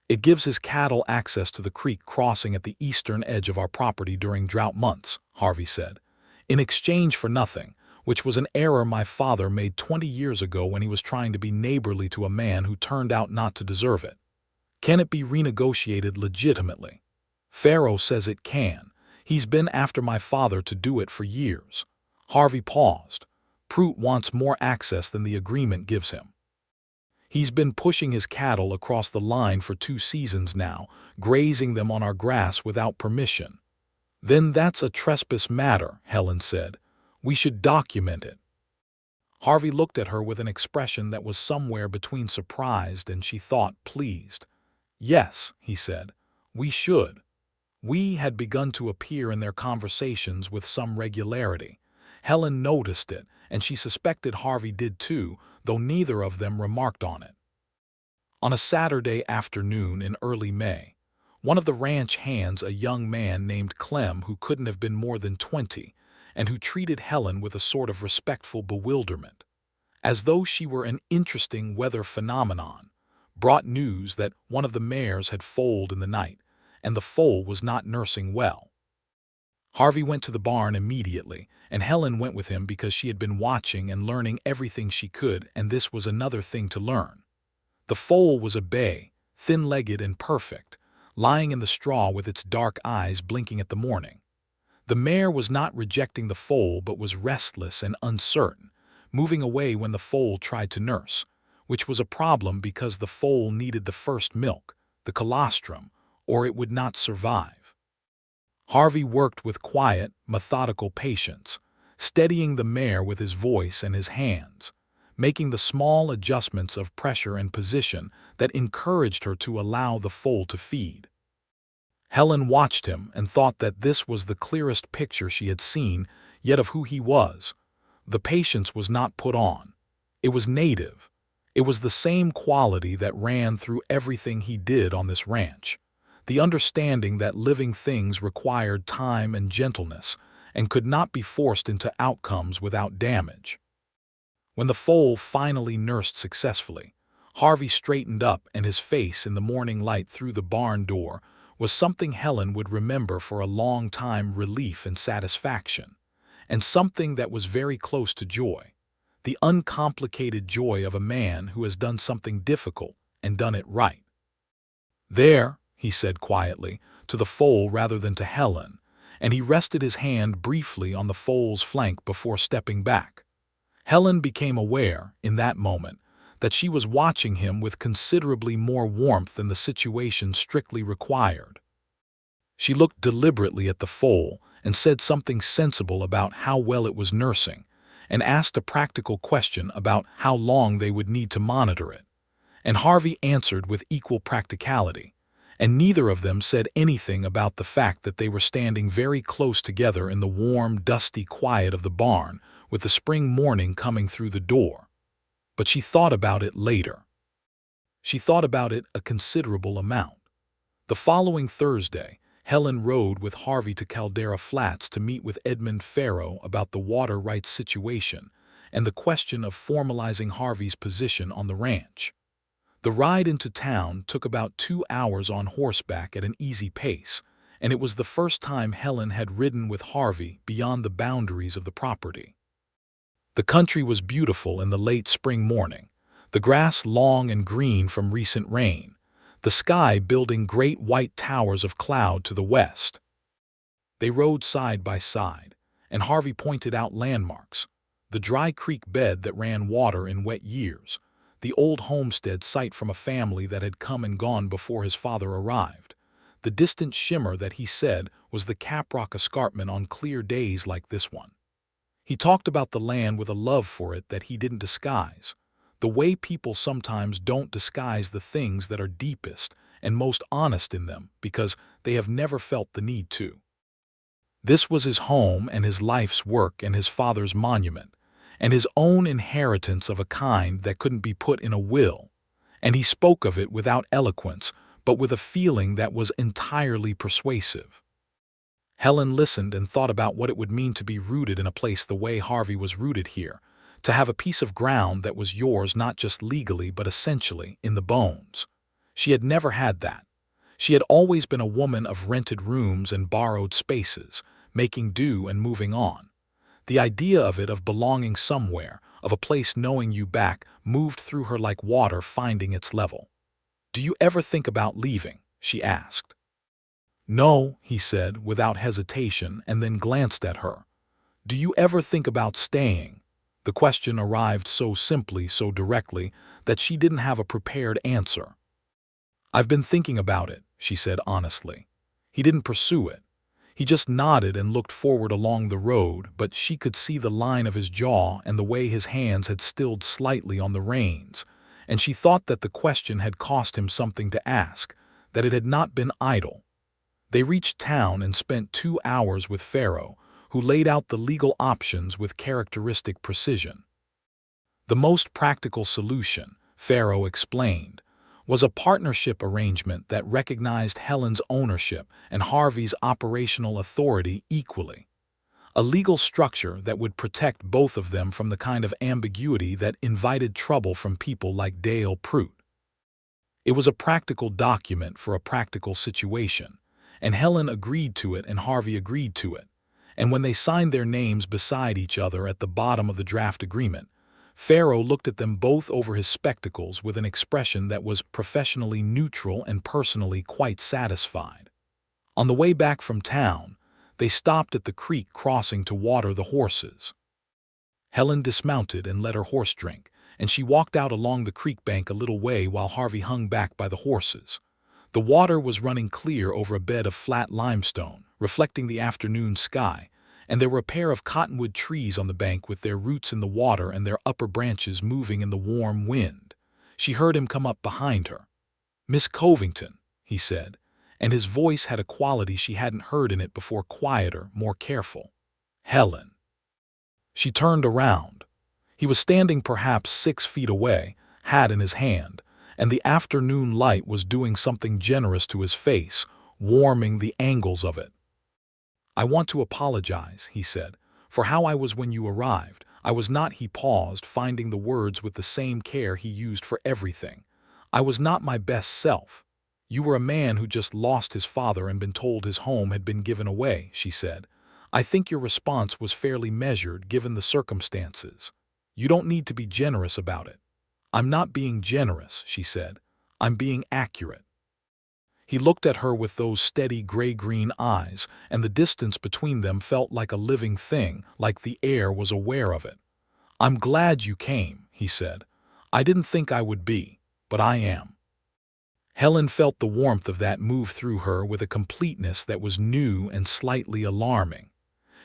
"It gives his cattle access to the creek crossing at the eastern edge of our property during drought months," Harvey said, "in exchange for nothing, which was an error my father made 20 years ago when he was trying to be neighborly to a man who turned out not to deserve it. Can it be renegotiated legitimately?" "Farrow says it can. He's been after my father to do it for years." Harvey paused. "Prout wants more access than the agreement gives him. He's been pushing his cattle across the line for 2 seasons now, grazing them on our grass without permission." "Then that's a trespass matter," Helen said. "We should document it." Harvey looked at her with an expression that was somewhere between surprised and, she thought, pleased. "Yes," he said, "we should." "We" had begun to appear in their conversations with some regularity. Helen noticed it, and she suspected Harvey did too, though neither of them remarked on it. On a Saturday afternoon in early May, one of the ranch hands, a young man named Clem who couldn't have been more than 20, and who treated Helen with a sort of respectful bewilderment, as though she were an interesting weather phenomenon, brought news that one of the mares had foaled in the night, and the foal was not nursing well. Harvey went to the barn immediately, and Helen went with him because she had been watching and learning everything she could, and this was another thing to learn. The foal was a bay, thin-legged and perfect, lying in the straw with its dark eyes blinking at the morning. The mare was not rejecting the foal but was restless and uncertain, moving away when the foal tried to nurse, which was a problem because the foal needed the first milk, the colostrum, or it would not survive. Harvey worked with quiet, methodical patience, steadying the mare with his voice and his hands, making the small adjustments of pressure and position that encouraged her to allow the foal to feed. Helen watched him and thought that this was the clearest picture she had seen yet of who he was. The patience was not put on. It was native. It was the same quality that ran through everything he did on this ranch. The understanding that living things required time and gentleness and could not be forced into outcomes without damage. When the foal finally nursed successfully, Harvey straightened up, and his face in the morning light through the barn door was something Helen would remember for a long time: relief and satisfaction, and something that was very close to joy, the uncomplicated joy of a man who has done something difficult and done it right. "There," he said quietly, to the foal rather than to Helen, and he rested his hand briefly on the foal's flank before stepping back. Helen became aware, in that moment, that she was watching him with considerably more warmth than the situation strictly required. She looked deliberately at the foal and said something sensible about how well it was nursing, and asked a practical question about how long they would need to monitor it. And Harvey answered with equal practicality, and neither of them said anything about the fact that they were standing very close together in the warm, dusty quiet of the barn, with the spring morning coming through the door. But she thought about it later. She thought about it a considerable amount. The following Thursday, Helen rode with Harvey to Caldera Flats to meet with Edmund Farrow about the water rights situation and the question of formalizing Harvey's position on the ranch. The ride into town took about 2 hours on horseback at an easy pace, and it was the first time Helen had ridden with Harvey beyond the boundaries of the property. The country was beautiful in the late spring morning, the grass long and green from recent rain, the sky building great white towers of cloud to the west. They rode side by side, and Harvey pointed out landmarks: the dry creek bed that ran water in wet years, the old homestead site from a family that had come and gone before his father arrived, the distant shimmer that he said was the Caprock Escarpment on clear days like this one. He talked about the land with a love for it that he didn't disguise, the way people sometimes don't disguise the things that are deepest and most honest in them because they have never felt the need to. This was his home and his life's work and his father's monument, and his own inheritance of a kind that couldn't be put in a will, and he spoke of it without eloquence, but with a feeling that was entirely persuasive. Helen listened and thought about what it would mean to be rooted in a place the way Harvey was rooted here, to have a piece of ground that was yours not just legally but essentially in the bones. She had never had that. She had always been a woman of rented rooms and borrowed spaces, making do and moving on. The idea of it, of belonging somewhere, of a place knowing you back, moved through her like water finding its level. "Do you ever think about leaving?" she asked. "No," he said, without hesitation, and then glanced at her. "Do you ever think about staying?" The question arrived so simply, so directly, that she didn't have a prepared answer. "I've been thinking about it," she said honestly. He didn't pursue it. He just nodded and looked forward along the road, but she could see the line of his jaw and the way his hands had stilled slightly on the reins, and she thought that the question had cost him something to ask, that it had not been idle. They reached town and spent 2 hours with Pharaoh, who laid out the legal options with characteristic precision. The most practical solution, Pharaoh explained, was a partnership arrangement that recognized Helen's ownership and Harvey's operational authority equally. A legal structure that would protect both of them from the kind of ambiguity that invited trouble from people like Dale Prout. It was a practical document for a practical situation, and Helen agreed to it and Harvey agreed to it. And when they signed their names beside each other at the bottom of the draft agreement, Pharaoh looked at them both over his spectacles with an expression that was professionally neutral and personally quite satisfied. On the way back from town, they stopped at the creek crossing to water the horses. Helen dismounted and let her horse drink, and she walked out along the creek bank a little way while Harvey hung back by the horses. The water was running clear over a bed of flat limestone, reflecting the afternoon sky, and there were a pair of cottonwood trees on the bank with their roots in the water and their upper branches moving in the warm wind. She heard him come up behind her. "Miss Covington," he said, and his voice had a quality she hadn't heard in it before, quieter, more careful. "Helen." She turned around. He was standing perhaps 6 feet away, hat in his hand, and the afternoon light was doing something generous to his face, warming the angles of it. "I want to apologize," he said, "for how I was when you arrived. I was not," he paused, finding the words with the same care he used for everything. "I was not my best self." "You were a man who just lost his father and been told his home had been given away," she said. "I think your response was fairly measured given the circumstances. You don't need to be generous about it." "I'm not being generous," she said. "I'm being accurate." He looked at her with those steady gray-green eyes, and the distance between them felt like a living thing, like the air was aware of it. "I'm glad you came," he said. "I didn't think I would be, but I am." Helen felt the warmth of that move through her with a completeness that was new and slightly alarming.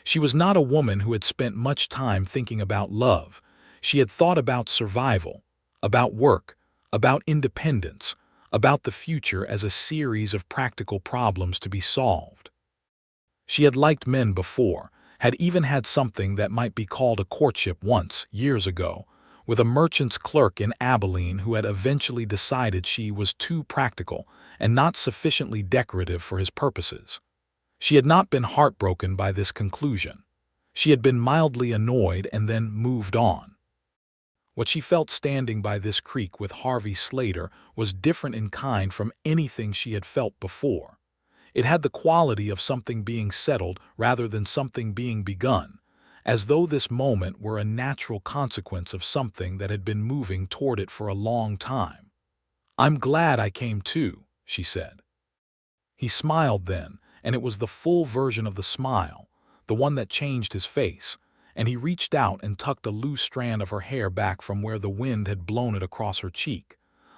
She was not a woman who had spent much time thinking about love. She had thought about survival, about work, about independence, about the future as a series of practical problems to be solved. She had liked men before, had even had something that might be called a courtship once, years ago, with a merchant's clerk in Abilene who had eventually decided she was too practical and not sufficiently decorative for his purposes. She had not been heartbroken by this conclusion. She had been mildly annoyed and then moved on. What she felt standing by this creek with Harvey Slater was different in kind from anything she had felt before. It had the quality of something being settled rather than something being begun, as though this moment were a natural consequence of something that had been moving toward it for a long time. "I'm glad I came too," she said. He smiled then, and it was the full version of the smile, the one that changed his face, and he reached out and tucked a loose strand of her hair back from where the wind had blown it across her cheek,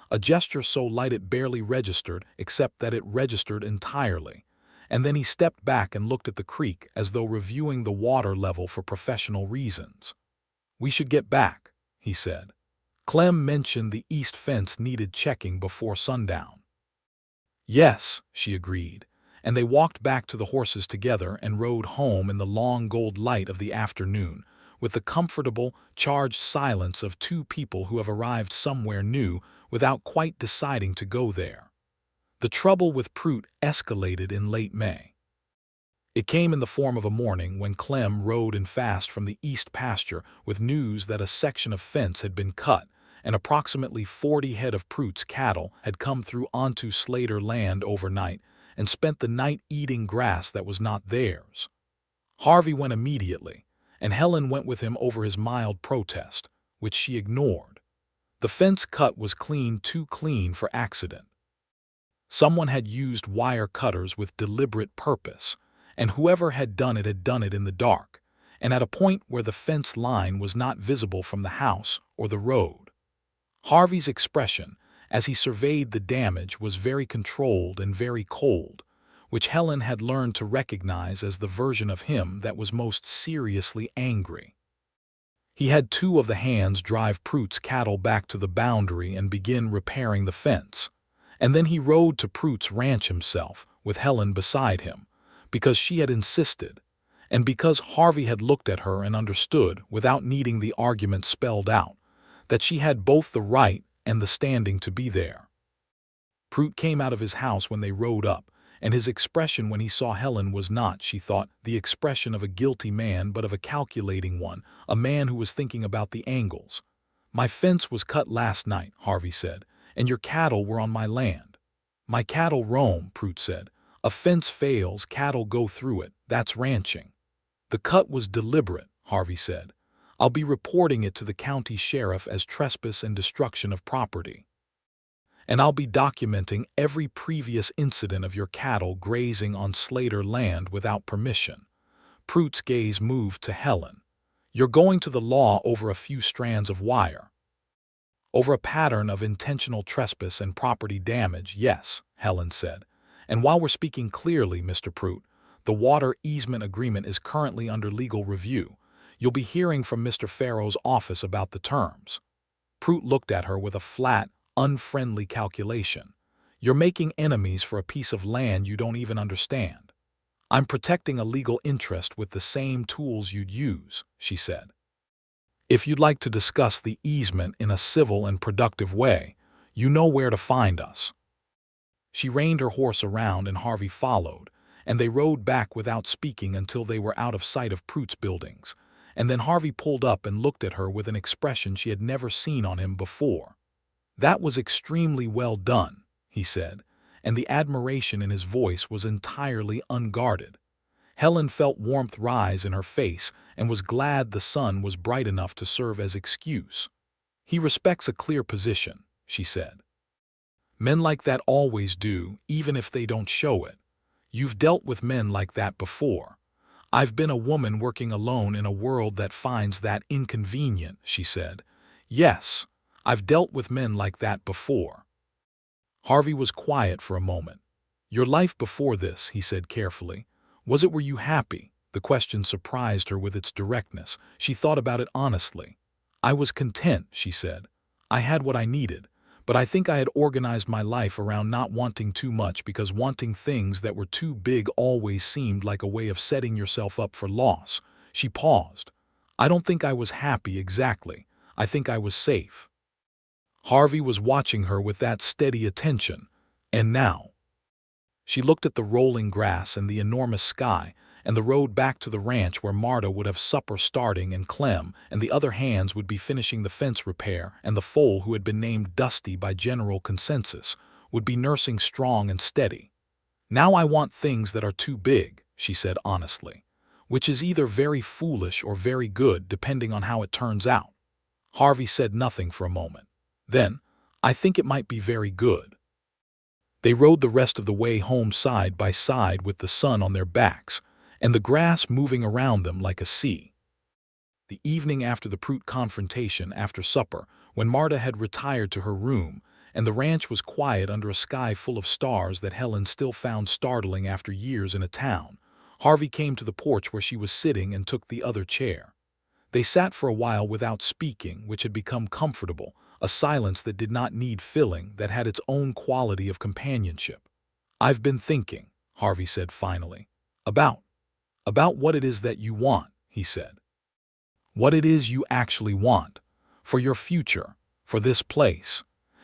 a gesture so light it barely registered, except that it registered entirely. And then he stepped back and looked at the creek as though reviewing the water level for professional reasons. "We should get back," he said. "Clem mentioned the east fence needed checking before sundown." "Yes," she agreed, and they walked back to the horses together and rode home in the long gold light of the afternoon, with the comfortable, charged silence of two people who have arrived somewhere new without quite deciding to go there. The trouble with Prout escalated in late May. It came in the form of a morning when Clem rode in fast from the east pasture with news that a section of fence had been cut and approximately 40 head of Prout's cattle had come through onto Slater land overnight and spent the night eating grass that was not theirs. Harvey went immediately, and Helen went with him over his mild protest, which she ignored. The fence cut was too clean for accident. Someone had used wire cutters with deliberate purpose, and whoever had done it in the dark, and at a point where the fence line was not visible from the house or the road. Harvey's expression, as he surveyed the damage, was very controlled and very cold, which Helen had learned to recognize as the version of him that was most seriously angry. He had two of the hands drive Prout's cattle back to the boundary and begin repairing the fence, and then he rode to Prout's ranch himself, with Helen beside him, because she had insisted, and because Harvey had looked at her and understood, without needing the argument spelled out, that she had both the right and the standing to be there. Prout came out of his house when they rode up, and his expression when he saw Helen was not, she thought, the expression of a guilty man but of a calculating one, a man who was thinking about the angles. "My fence was cut last night," Harvey said, "and your cattle were on my land." "My cattle roam," Prout said. "A fence fails, cattle go through it, that's ranching." "The cut was deliberate," Harvey said. "I'll be reporting it to the county sheriff as trespass and destruction of property. And I'll be documenting every previous incident of your cattle grazing on Slater land without permission." Prout's gaze moved to Helen. "You're going to the law over a few strands of wire." "Over a pattern of intentional trespass and property damage, yes," Helen said. "And while we're speaking clearly, Mr. Prout, the water easement agreement is currently under legal review. You'll be hearing from Mr. Farrow's office about the terms." Prout looked at her with a flat, unfriendly calculation. "You're making enemies for a piece of land you don't even understand." "I'm protecting a legal interest with the same tools you'd use," she said. "If you'd like to discuss the easement in a civil and productive way, you know where to find us." She reined her horse around and Harvey followed, and they rode back without speaking until they were out of sight of Prout's buildings, and then Harvey pulled up and looked at her with an expression she had never seen on him before. "That was extremely well done," he said, and the admiration in his voice was entirely unguarded. Helen felt warmth rise in her face and was glad the sun was bright enough to serve as excuse. "He respects a clear position," she said. "Men like that always do, even if they don't show it. You've dealt with men like that before." "I've been a woman working alone in a world that finds that inconvenient," she said. "Yes, I've dealt with men like that before." Harvey was quiet for a moment. "Your life before this," he said carefully. "Were you happy?" The question surprised her with its directness. She thought about it honestly. "I was content," she said. "I had what I needed. But I think I had organized my life around not wanting too much, because wanting things that were too big always seemed like a way of setting yourself up for loss." She paused. "I don't think I was happy exactly. I think I was safe." Harvey was watching her with that steady attention. "And now?" She looked at the rolling grass and the enormous sky, and the road back to the ranch where Marta would have supper starting and Clem and the other hands would be finishing the fence repair, and the foal, who had been named Dusty by general consensus, would be nursing strong and steady. "Now I want things that are too big," she said honestly. which is either very foolish or very good depending on how it turns out. Harvey said nothing for a moment. Then, I think it might be very good. They rode the rest of the way home side by side with the sun on their backs, and the grass moving around them like a sea. The evening after the Prout confrontation after supper, when Marta had retired to her room, and the ranch was quiet under a sky full of stars that Helen still found startling after years in a town, Harvey came to the porch where she was sitting and took the other chair. They sat for a while without speaking, which had become comfortable, a silence that did not need filling, that had its own quality of companionship. "I've been thinking," Harvey said finally. About what it is that you want," he said. "What it is you actually want. For your future. For this place."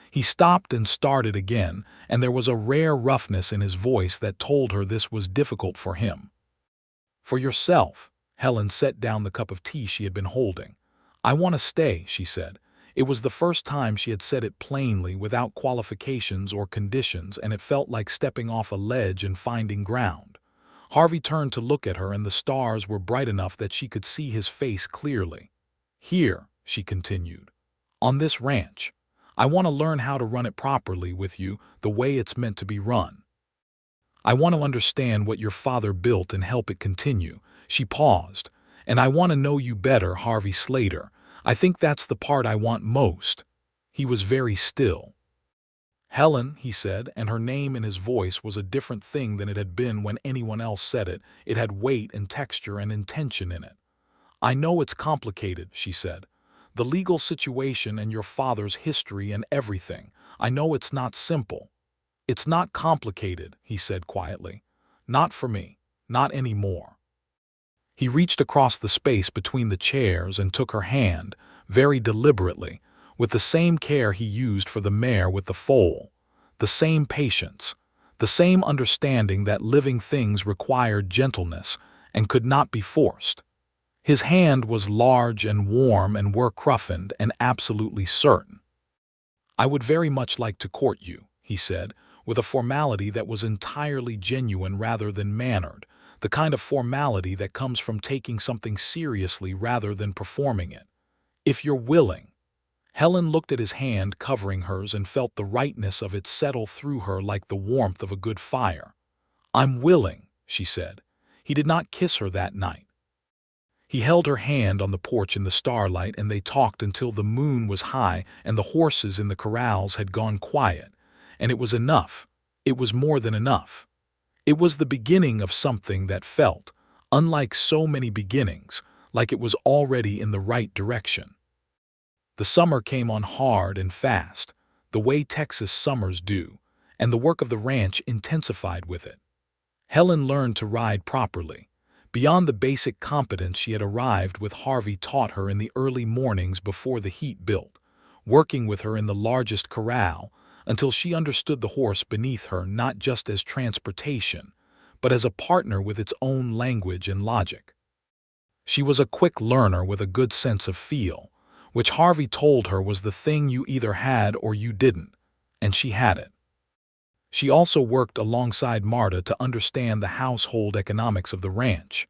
He stopped and started again, and there was a rare roughness in his voice that told her this was difficult for him. "For yourself." Helen set down the cup of tea she had been holding. "I want to stay," she said. It was the first time she had said it plainly, without qualifications or conditions, and it felt like stepping off a ledge and finding ground. Harvey turned to look at her, and the stars were bright enough that she could see his face clearly. "Here," she continued, "on this ranch. I want to learn how to run it properly with you, the way it's meant to be run. I want to understand what your father built and help it continue." She paused. "And I want to know you better, Harvey Slater. I think that's the part I want most." He was very still. "Helen," he said, and her name in his voice was a different thing than it had been when anyone else said it. It had weight and texture and intention in it. "I know it's complicated," she said. "The legal situation and your father's history and everything. I know it's not simple." "It's not complicated," he said quietly. "Not for me. Not anymore." He reached across the space between the chairs and took her hand, very deliberately, with the same care he used for the mare with the foal, the same patience, the same understanding that living things required gentleness and could not be forced. His hand was large and warm and work-roughened and absolutely certain. "I would very much like to court you," he said, with a formality that was entirely genuine rather than mannered, the kind of formality that comes from taking something seriously rather than performing it. "If you're willing." Helen looked at his hand covering hers and felt the rightness of it settle through her like the warmth of a good fire. "I'm willing," she said. He did not kiss her that night. He held her hand on the porch in the starlight, and they talked until the moon was high and the horses in the corrals had gone quiet, and it was enough. It was more than enough. It was the beginning of something that felt, unlike so many beginnings, like it was already in the right direction. The summer came on hard and fast, the way Texas summers do, and the work of the ranch intensified with it. Helen learned to ride properly. Beyond the basic competence she had arrived with, Harvey taught her in the early mornings before the heat built, working with her in the largest corral, until she understood the horse beneath her not just as transportation, but as a partner with its own language and logic. She was a quick learner with a good sense of feel, which Harvey told her was the thing you either had or you didn't, and she had it. She also worked alongside Marta to understand the household economics of the ranch,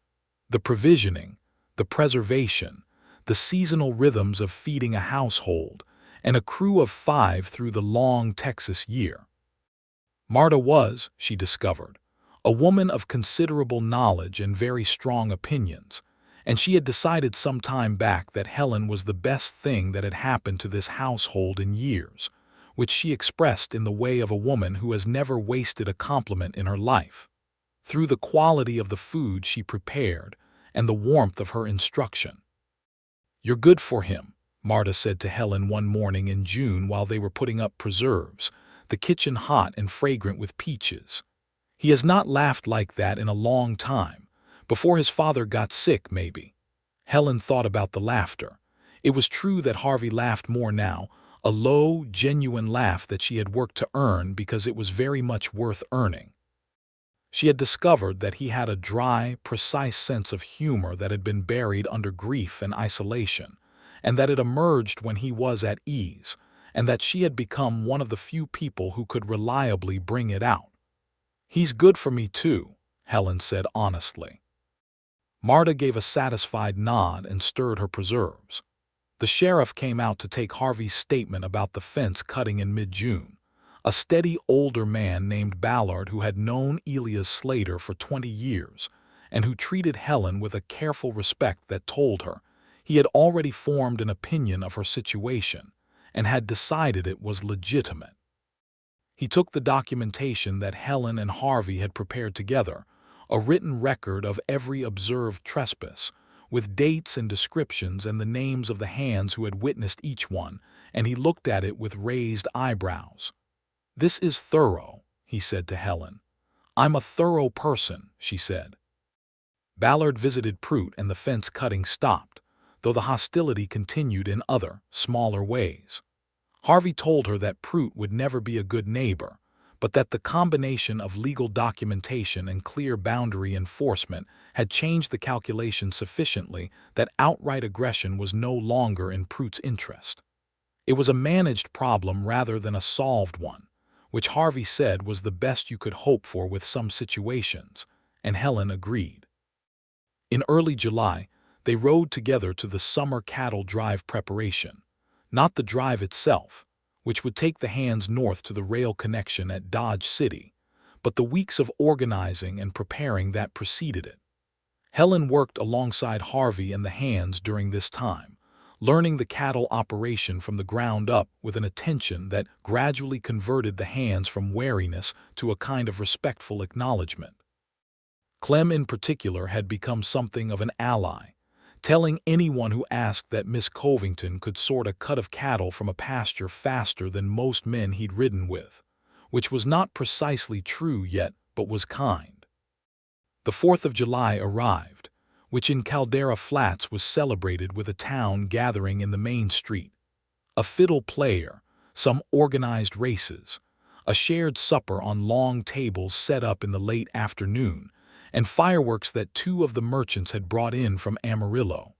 the provisioning, the preservation, the seasonal rhythms of feeding a household, and a crew of 5 through the long Texas year. Marta was, she discovered, a woman of considerable knowledge and very strong opinions, and she had decided some time back that Helen was the best thing that had happened to this household in years, which she expressed in the way of a woman who has never wasted a compliment in her life, through the quality of the food she prepared and the warmth of her instruction. "You're good for him," Marta said to Helen one morning in June while they were putting up preserves, the kitchen hot and fragrant with peaches. "He has not laughed like that in a long time. Before his father got sick, maybe." Helen thought about the laughter. It was true that Harvey laughed more now, a low, genuine laugh that she had worked to earn because it was very much worth earning. She had discovered that he had a dry, precise sense of humor that had been buried under grief and isolation, and that it emerged when he was at ease, and that she had become one of the few people who could reliably bring it out. "He's good for me too," Helen said honestly. Marta gave a satisfied nod and stirred her preserves. The sheriff came out to take Harvey's statement about the fence cutting in mid-June. A steady older man named Ballard who had known Elias Slater for 20 years and who treated Helen with a careful respect that told her he had already formed an opinion of her situation and had decided it was legitimate. He took the documentation that Helen and Harvey had prepared together, a written record of every observed trespass, with dates and descriptions and the names of the hands who had witnessed each one, and he looked at it with raised eyebrows. "This is thorough," he said to Helen. "I'm a thorough person," she said. Ballard visited Prout and the fence cutting stopped, though the hostility continued in other, smaller ways. Harvey told her that Prout would never be a good neighbor, but that the combination of legal documentation and clear boundary enforcement had changed the calculation sufficiently that outright aggression was no longer in Prout's interest. It was a managed problem rather than a solved one, which Harvey said was the best you could hope for with some situations, and Helen agreed. In early July, they rode together to the summer cattle drive preparation, not the drive itself, which would take the hands north to the rail connection at Dodge City, but the weeks of organizing and preparing that preceded it. Helen worked alongside Harvey and the hands during this time, learning the cattle operation from the ground up with an attention that gradually converted the hands from wariness to a kind of respectful acknowledgement. Clem in particular had become something of an ally, telling anyone who asked that Miss Covington could sort a cut of cattle from a pasture faster than most men he'd ridden with, which was not precisely true yet but was kind. The 4th of July arrived, which in Caldera Flats was celebrated with a town gathering in the main street, a fiddle player, some organized races, a shared supper on long tables set up in the late afternoon, and fireworks that 2 of the merchants had brought in from Amarillo.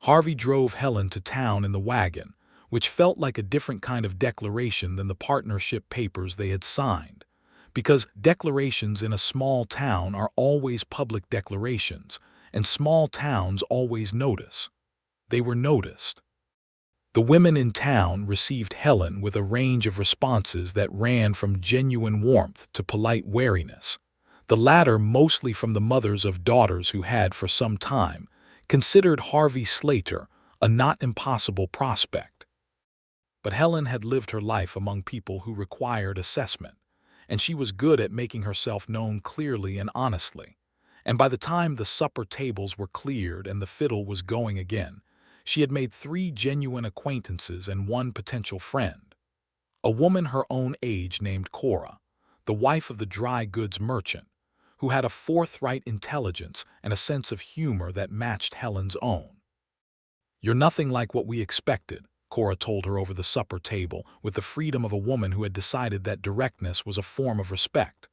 Harvey drove Helen to town in the wagon, which felt like a different kind of declaration than the partnership papers they had signed, because declarations in a small town are always public declarations, and small towns always notice. They were noticed. The women in town received Helen with a range of responses that ran from genuine warmth to polite wariness, the latter mostly from the mothers of daughters who had, for some time, considered Harvey Slater a not impossible prospect. But Helen had lived her life among people who required assessment, and she was good at making herself known clearly and honestly, and by the time the supper tables were cleared and the fiddle was going again, she had made 3 genuine acquaintances and 1 potential friend. A woman her own age named Cora, the wife of the dry goods merchant, who had a forthright intelligence and a sense of humor that matched Helen's own. "You're nothing like what we expected," Cora told her over the supper table with the freedom of a woman who had decided that directness was a form of respect.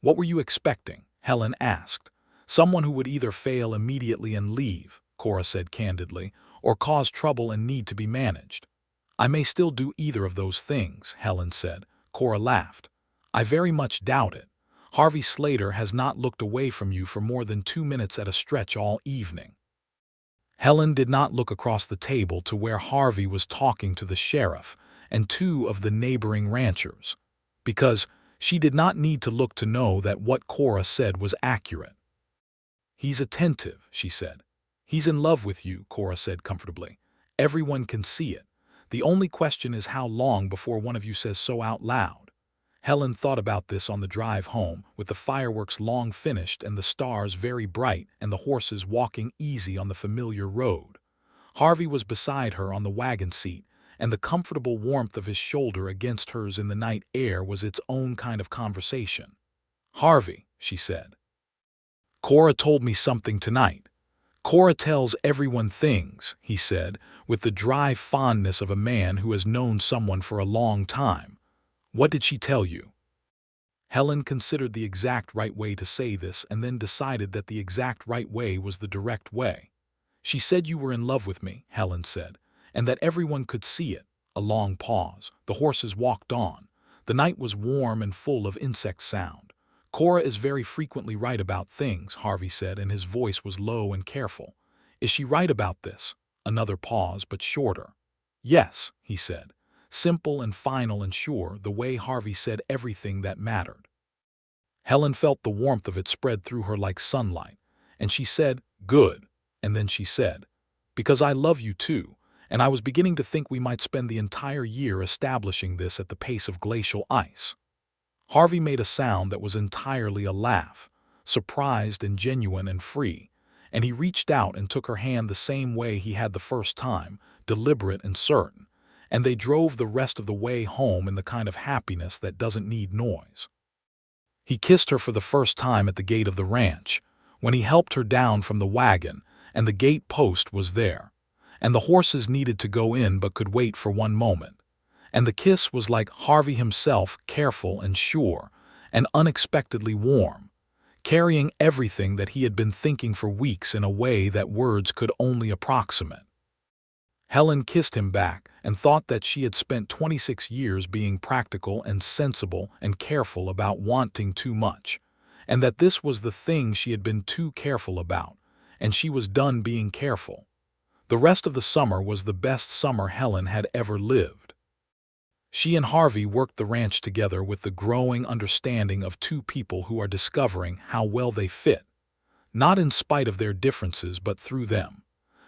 "What were you expecting?" Helen asked. "Someone who would either fail immediately and leave," Cora said candidly, "or cause trouble and need to be managed." "I may still do either of those things," Helen said. Cora laughed. "I very much doubt it. Harvey Slater has not looked away from you for more than 2 minutes at a stretch all evening." Helen did not look across the table to where Harvey was talking to the sheriff and 2 of the neighboring ranchers, because she did not need to look to know that what Cora said was accurate. "He's attentive," she said. "He's in love with you," Cora said comfortably. "Everyone can see it. The only question is how long before one of you says so out loud." Helen thought about this on the drive home, with the fireworks long finished and the stars very bright and the horses walking easy on the familiar road. Harvey was beside her on the wagon seat, and the comfortable warmth of his shoulder against hers in the night air was its own kind of conversation. "Harvey," she said. "Cora told me something tonight." "Cora tells everyone things," he said, with the dry fondness of a man who has known someone for a long time. "What did she tell you?" Helen considered the exact right way to say this and then decided that the exact right way was the direct way. "She said you were in love with me," Helen said, "and that everyone could see it." A long pause. The horses walked on. The night was warm and full of insect sound. Cora is very frequently right about things, Harvey said, and his voice was low and careful. Is she right about this? Another pause, but shorter. Yes, he said. Simple and final and sure, the way Harvey said everything that mattered. Helen felt the warmth of it spread through her like sunlight, and she said, "Good." And then she said, "Because I love you too, and I was beginning to think we might spend the entire year establishing this at the pace of glacial ice." Harvey made a sound that was entirely a laugh, surprised and genuine and free, and he reached out and took her hand the same way he had the first time, deliberate and certain, and they drove the rest of the way home in the kind of happiness that doesn't need noise. He kissed her for the first time at the gate of the ranch, when he helped her down from the wagon, and the gate post was there, and the horses needed to go in but could wait for one moment. And the kiss was like Harvey himself, careful and sure, and unexpectedly warm, carrying everything that he had been thinking for weeks in a way that words could only approximate. Helen kissed him back and thought that she had spent 26 years being practical and sensible and careful about wanting too much, and that this was the thing she had been too careful about, and she was done being careful. The rest of the summer was the best summer Helen had ever lived. She and Harvey worked the ranch together with the growing understanding of two people who are discovering how well they fit, not in spite of their differences but through them,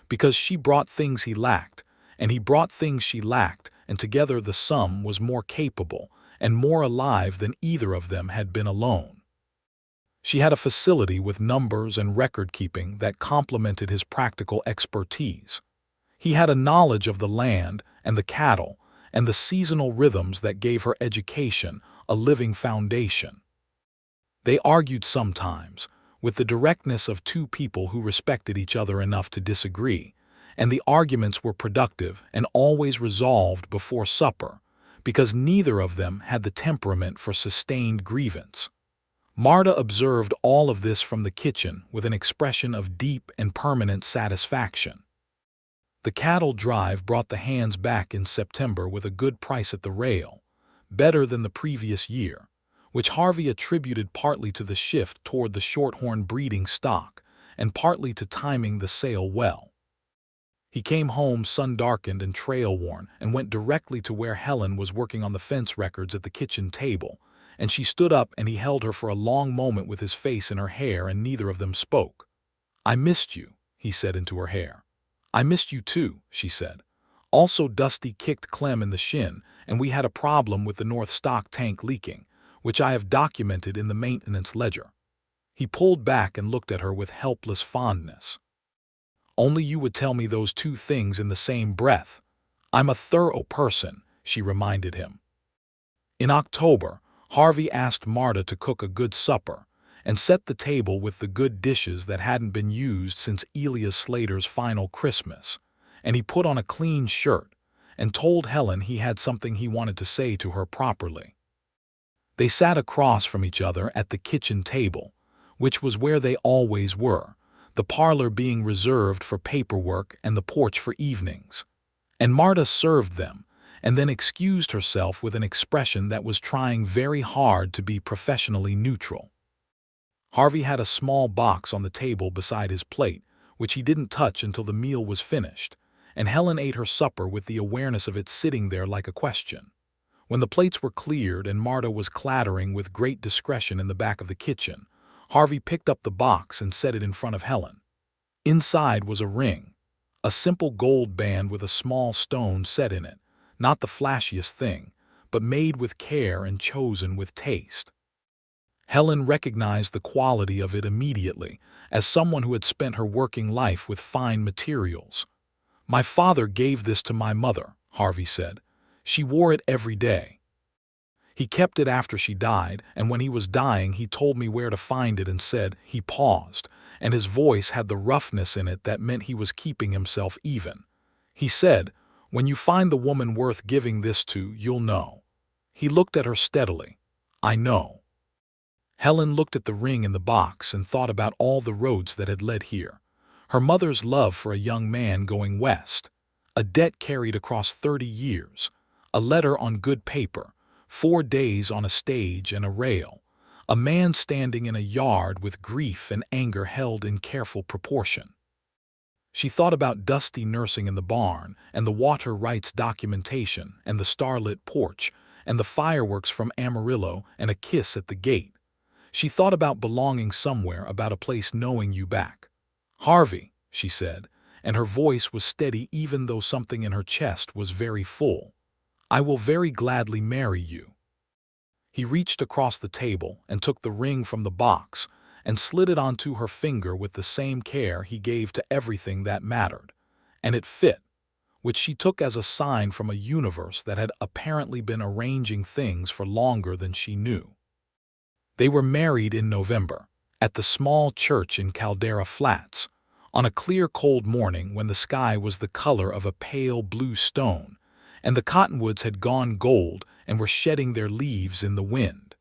because she brought things he lacked, and he brought things she lacked, and together the sum was more capable and more alive than either of them had been alone. She had a facility with numbers and record-keeping that complemented his practical expertise. He had a knowledge of the land and the cattle and the seasonal rhythms that gave her education a living foundation. They argued sometimes, with the directness of two people who respected each other enough to disagree, and the arguments were productive and always resolved before supper, because neither of them had the temperament for sustained grievance. Marta observed all of this from the kitchen with an expression of deep and permanent satisfaction. The cattle drive brought the hands back in September with a good price at the rail, better than the previous year, which Harvey attributed partly to the shift toward the shorthorn breeding stock and partly to timing the sale well. He came home sun-darkened and trail-worn and went directly to where Helen was working on the fence records at the kitchen table, and she stood up and he held her for a long moment with his face in her hair, and neither of them spoke. "I missed you," he said into her hair. "I missed you too," she said. Also, Dusty kicked Clem in the shin, and we had a problem with the north stock tank leaking, which I have documented in the maintenance ledger. He pulled back and looked at her with helpless fondness. "Only you would tell me those two things in the same breath. I'm a thorough person," she reminded him. In October, Harvey asked Marta to cook a good supper and set the table with the good dishes that hadn't been used since Slater's final Christmas, and he put on a clean shirt and told Helen he had something he wanted to say to her properly. They sat across from each other at the kitchen table, which was where they always were, the parlor being reserved for paperwork and the porch for evenings. And Marta served them, and then excused herself with an expression that was trying very hard to be professionally neutral. Harvey had a small box on the table beside his plate, which he didn't touch until the meal was finished, and Helen ate her supper with the awareness of it sitting there like a question. When the plates were cleared and Marta was clattering with great discretion in the back of the kitchen, Harvey picked up the box and set it in front of Helen. Inside was a ring, a simple gold band with a small stone set in it, not the flashiest thing, but made with care and chosen with taste. Helen recognized the quality of it immediately, as someone who had spent her working life with fine materials. "My father gave this to my mother," Harvey said. "She wore it every day. He kept it after she died, and when he was dying he told me where to find it and said," he paused, and his voice had the roughness in it that meant he was keeping himself even. "He said, when you find the woman worth giving this to, you'll know." He looked at her steadily. "I know." Helen looked at the ring in the box and thought about all the roads that had led here. Her mother's love for a young man going west, a debt carried across 30 years, a letter on good paper, 4 days on a stage and a rail, a man standing in a yard with grief and anger held in careful proportion. She thought about Dusty nursing in the barn, and the water rights documentation, and the starlit porch, and the fireworks from Amarillo, and a kiss at the gate. She thought about belonging somewhere, about a place knowing you back. "Harvey," she said, and her voice was steady even though something in her chest was very full. "I will very gladly marry you." He reached across the table and took the ring from the box and slid it onto her finger with the same care he gave to everything that mattered, and it fit, which she took as a sign from a universe that had apparently been arranging things for longer than she knew. They were married in November, at the small church in Caldera Flats, on a clear cold morning when the sky was the color of a pale blue stone, and the cottonwoods had gone gold and were shedding their leaves in the wind.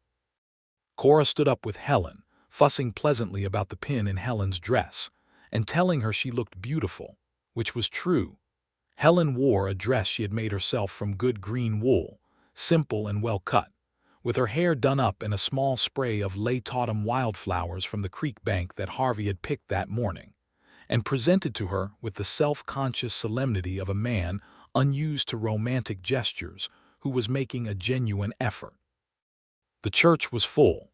Cora stood up with Helen, fussing pleasantly about the pin in Helen's dress, and telling her she looked beautiful, which was true. Helen wore a dress she had made herself from good green wool, simple and well cut, with her hair done up in a small spray of late autumn wildflowers from the creek bank that Harvey had picked that morning, and presented to her with the self-conscious solemnity of a man unused to romantic gestures who was making a genuine effort. The church was full.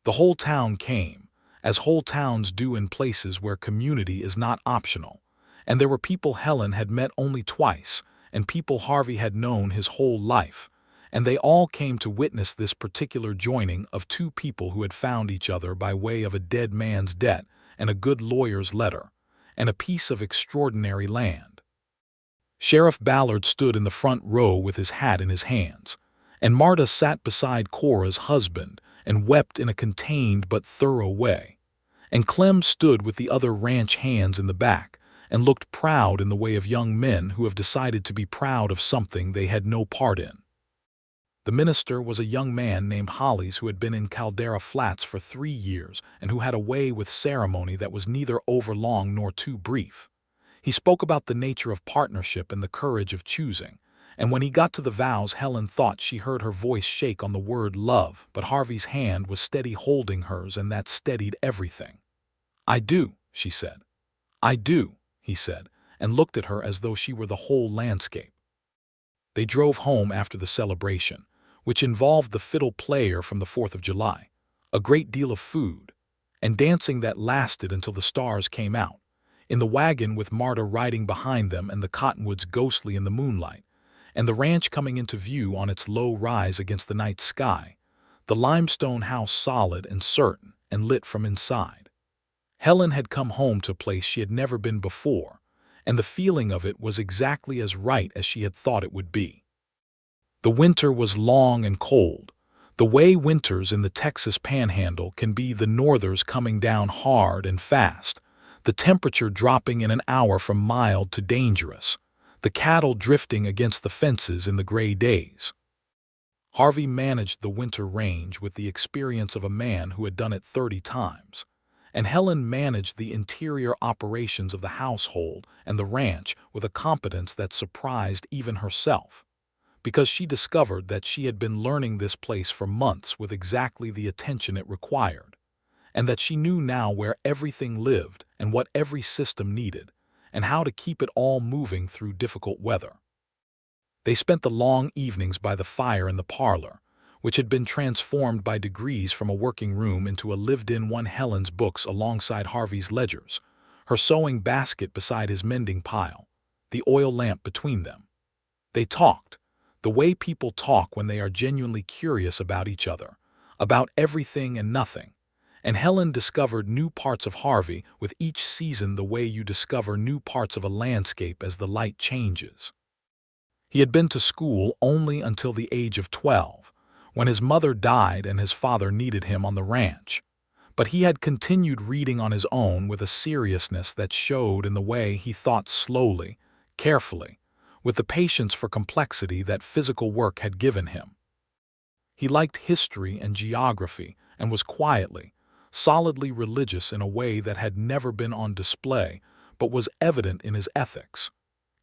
The whole town came, as whole towns do in places where community is not optional, and there were people Helen had met only twice, and people Harvey had known his whole life, and they all came to witness this particular joining of two people who had found each other by way of a dead man's debt and a good lawyer's letter, and a piece of extraordinary land. Sheriff Ballard stood in the front row with his hat in his hands, and Marta sat beside Cora's husband and wept in a contained but thorough way, and Clem stood with the other ranch hands in the back and looked proud in the way of young men who have decided to be proud of something they had no part in. The minister was a young man named Hollis who had been in Caldera Flats for 3 years and who had a way with ceremony that was neither overlong nor too brief. He spoke about the nature of partnership and the courage of choosing, and when he got to the vows Helen thought she heard her voice shake on the word love, but Harvey's hand was steady holding hers and that steadied everything. "I do," she said. "I do," he said, and looked at her as though she were the whole landscape. They drove home after the celebration, which involved the fiddle player from the 4th of July, a great deal of food, and dancing that lasted until the stars came out, in the wagon with Marta riding behind them and the cottonwoods ghostly in the moonlight, and the ranch coming into view on its low rise against the night sky, the limestone house solid and certain and lit from inside. Helen had come home to a place she had never been before, and the feeling of it was exactly as right as she had thought it would be. The winter was long and cold, the way winters in the Texas Panhandle can be, the northers coming down hard and fast, the temperature dropping in an hour from mild to dangerous, the cattle drifting against the fences in the gray days. Harvey managed the winter range with the experience of a man who had done it 30 times, and Helen managed the interior operations of the household and the ranch with a competence that surprised even herself, because she discovered that she had been learning this place for months with exactly the attention it required, and that she knew now where everything lived and what every system needed, and how to keep it all moving through difficult weather. They spent the long evenings by the fire in the parlor, which had been transformed by degrees from a working room into a lived-in one, Helen's books alongside Harvey's ledgers, her sewing basket beside his mending pile, the oil lamp between them. They talked, the way people talk when they are genuinely curious about each other, about everything and nothing, and Helen discovered new parts of Harvey with each season, the way you discover new parts of a landscape as the light changes. He had been to school only until the age of 12, when his mother died and his father needed him on the ranch, but he had continued reading on his own with a seriousness that showed in the way he thought slowly, carefully, with the patience for complexity that physical work had given him. He liked history and geography and was quietly, solidly religious in a way that had never been on display but was evident in his ethics,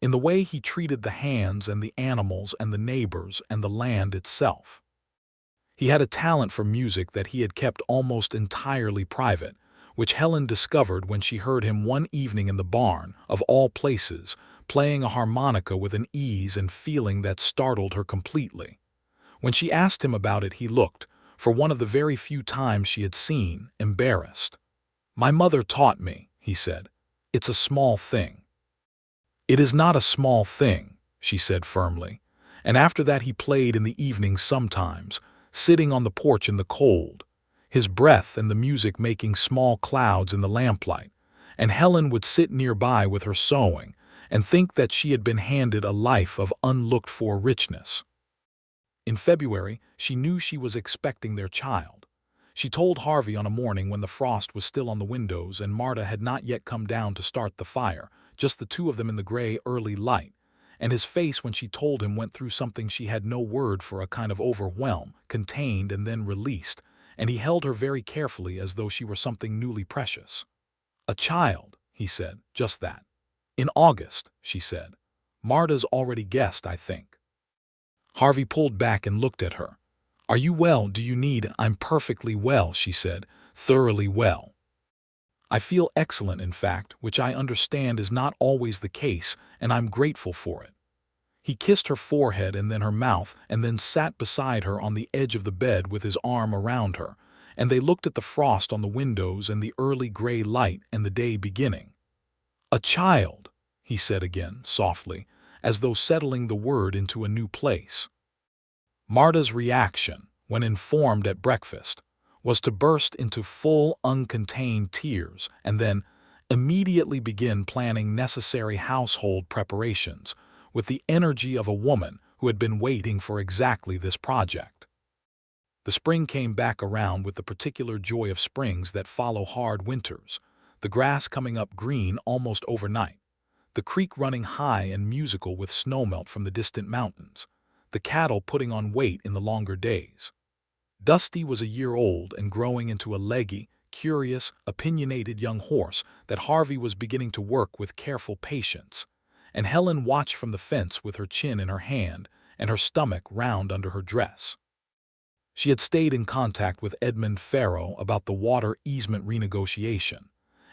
in the way he treated the hands and the animals and the neighbors and the land itself. He had a talent for music that he had kept almost entirely private, which Helen discovered when she heard him one evening in the barn, of all places, playing a harmonica with an ease and feeling that startled her completely. When she asked him about it, he looked, for one of the very few times she had seen, embarrassed. "My mother taught me," he said. "It's a small thing." "It is not a small thing," she said firmly, and after that he played in the evenings sometimes, sitting on the porch in the cold, his breath and the music making small clouds in the lamplight, and Helen would sit nearby with her sewing and think that she had been handed a life of unlooked-for richness. In February, she knew she was expecting their child. She told Harvey on a morning when the frost was still on the windows and Marta had not yet come down to start the fire, just the two of them in the gray early light, and his face when she told him went through something she had no word for, a kind of overwhelm, contained and then released, and he held her very carefully as though she were something newly precious. "A child," he said, "just that." "In August," she said. "Marta's already guessed, I think." Harvey pulled back and looked at her. "Are you well? Do you need—" "I'm perfectly well," she said, "thoroughly well. I feel excellent, in fact, which I understand is not always the case, and I'm grateful for it." He kissed her forehead and then her mouth, and then sat beside her on the edge of the bed with his arm around her, and they looked at the frost on the windows and the early gray light and the day beginning. "A child," he said again, softly, as though settling the word into a new place. Marta's reaction, when informed at breakfast, was to burst into full, uncontained tears and then immediately begin planning necessary household preparations with the energy of a woman who had been waiting for exactly this project. The spring came back around with the particular joy of springs that follow hard winters, the grass coming up green almost overnight, the creek running high and musical with snowmelt from the distant mountains, the cattle putting on weight in the longer days. Dusty was a year old and growing into a leggy, curious, opinionated young horse that Harvey was beginning to work with careful patience, and Helen watched from the fence with her chin in her hand and her stomach round under her dress. She had stayed in contact with Edmund Farrow about the water easement renegotiation,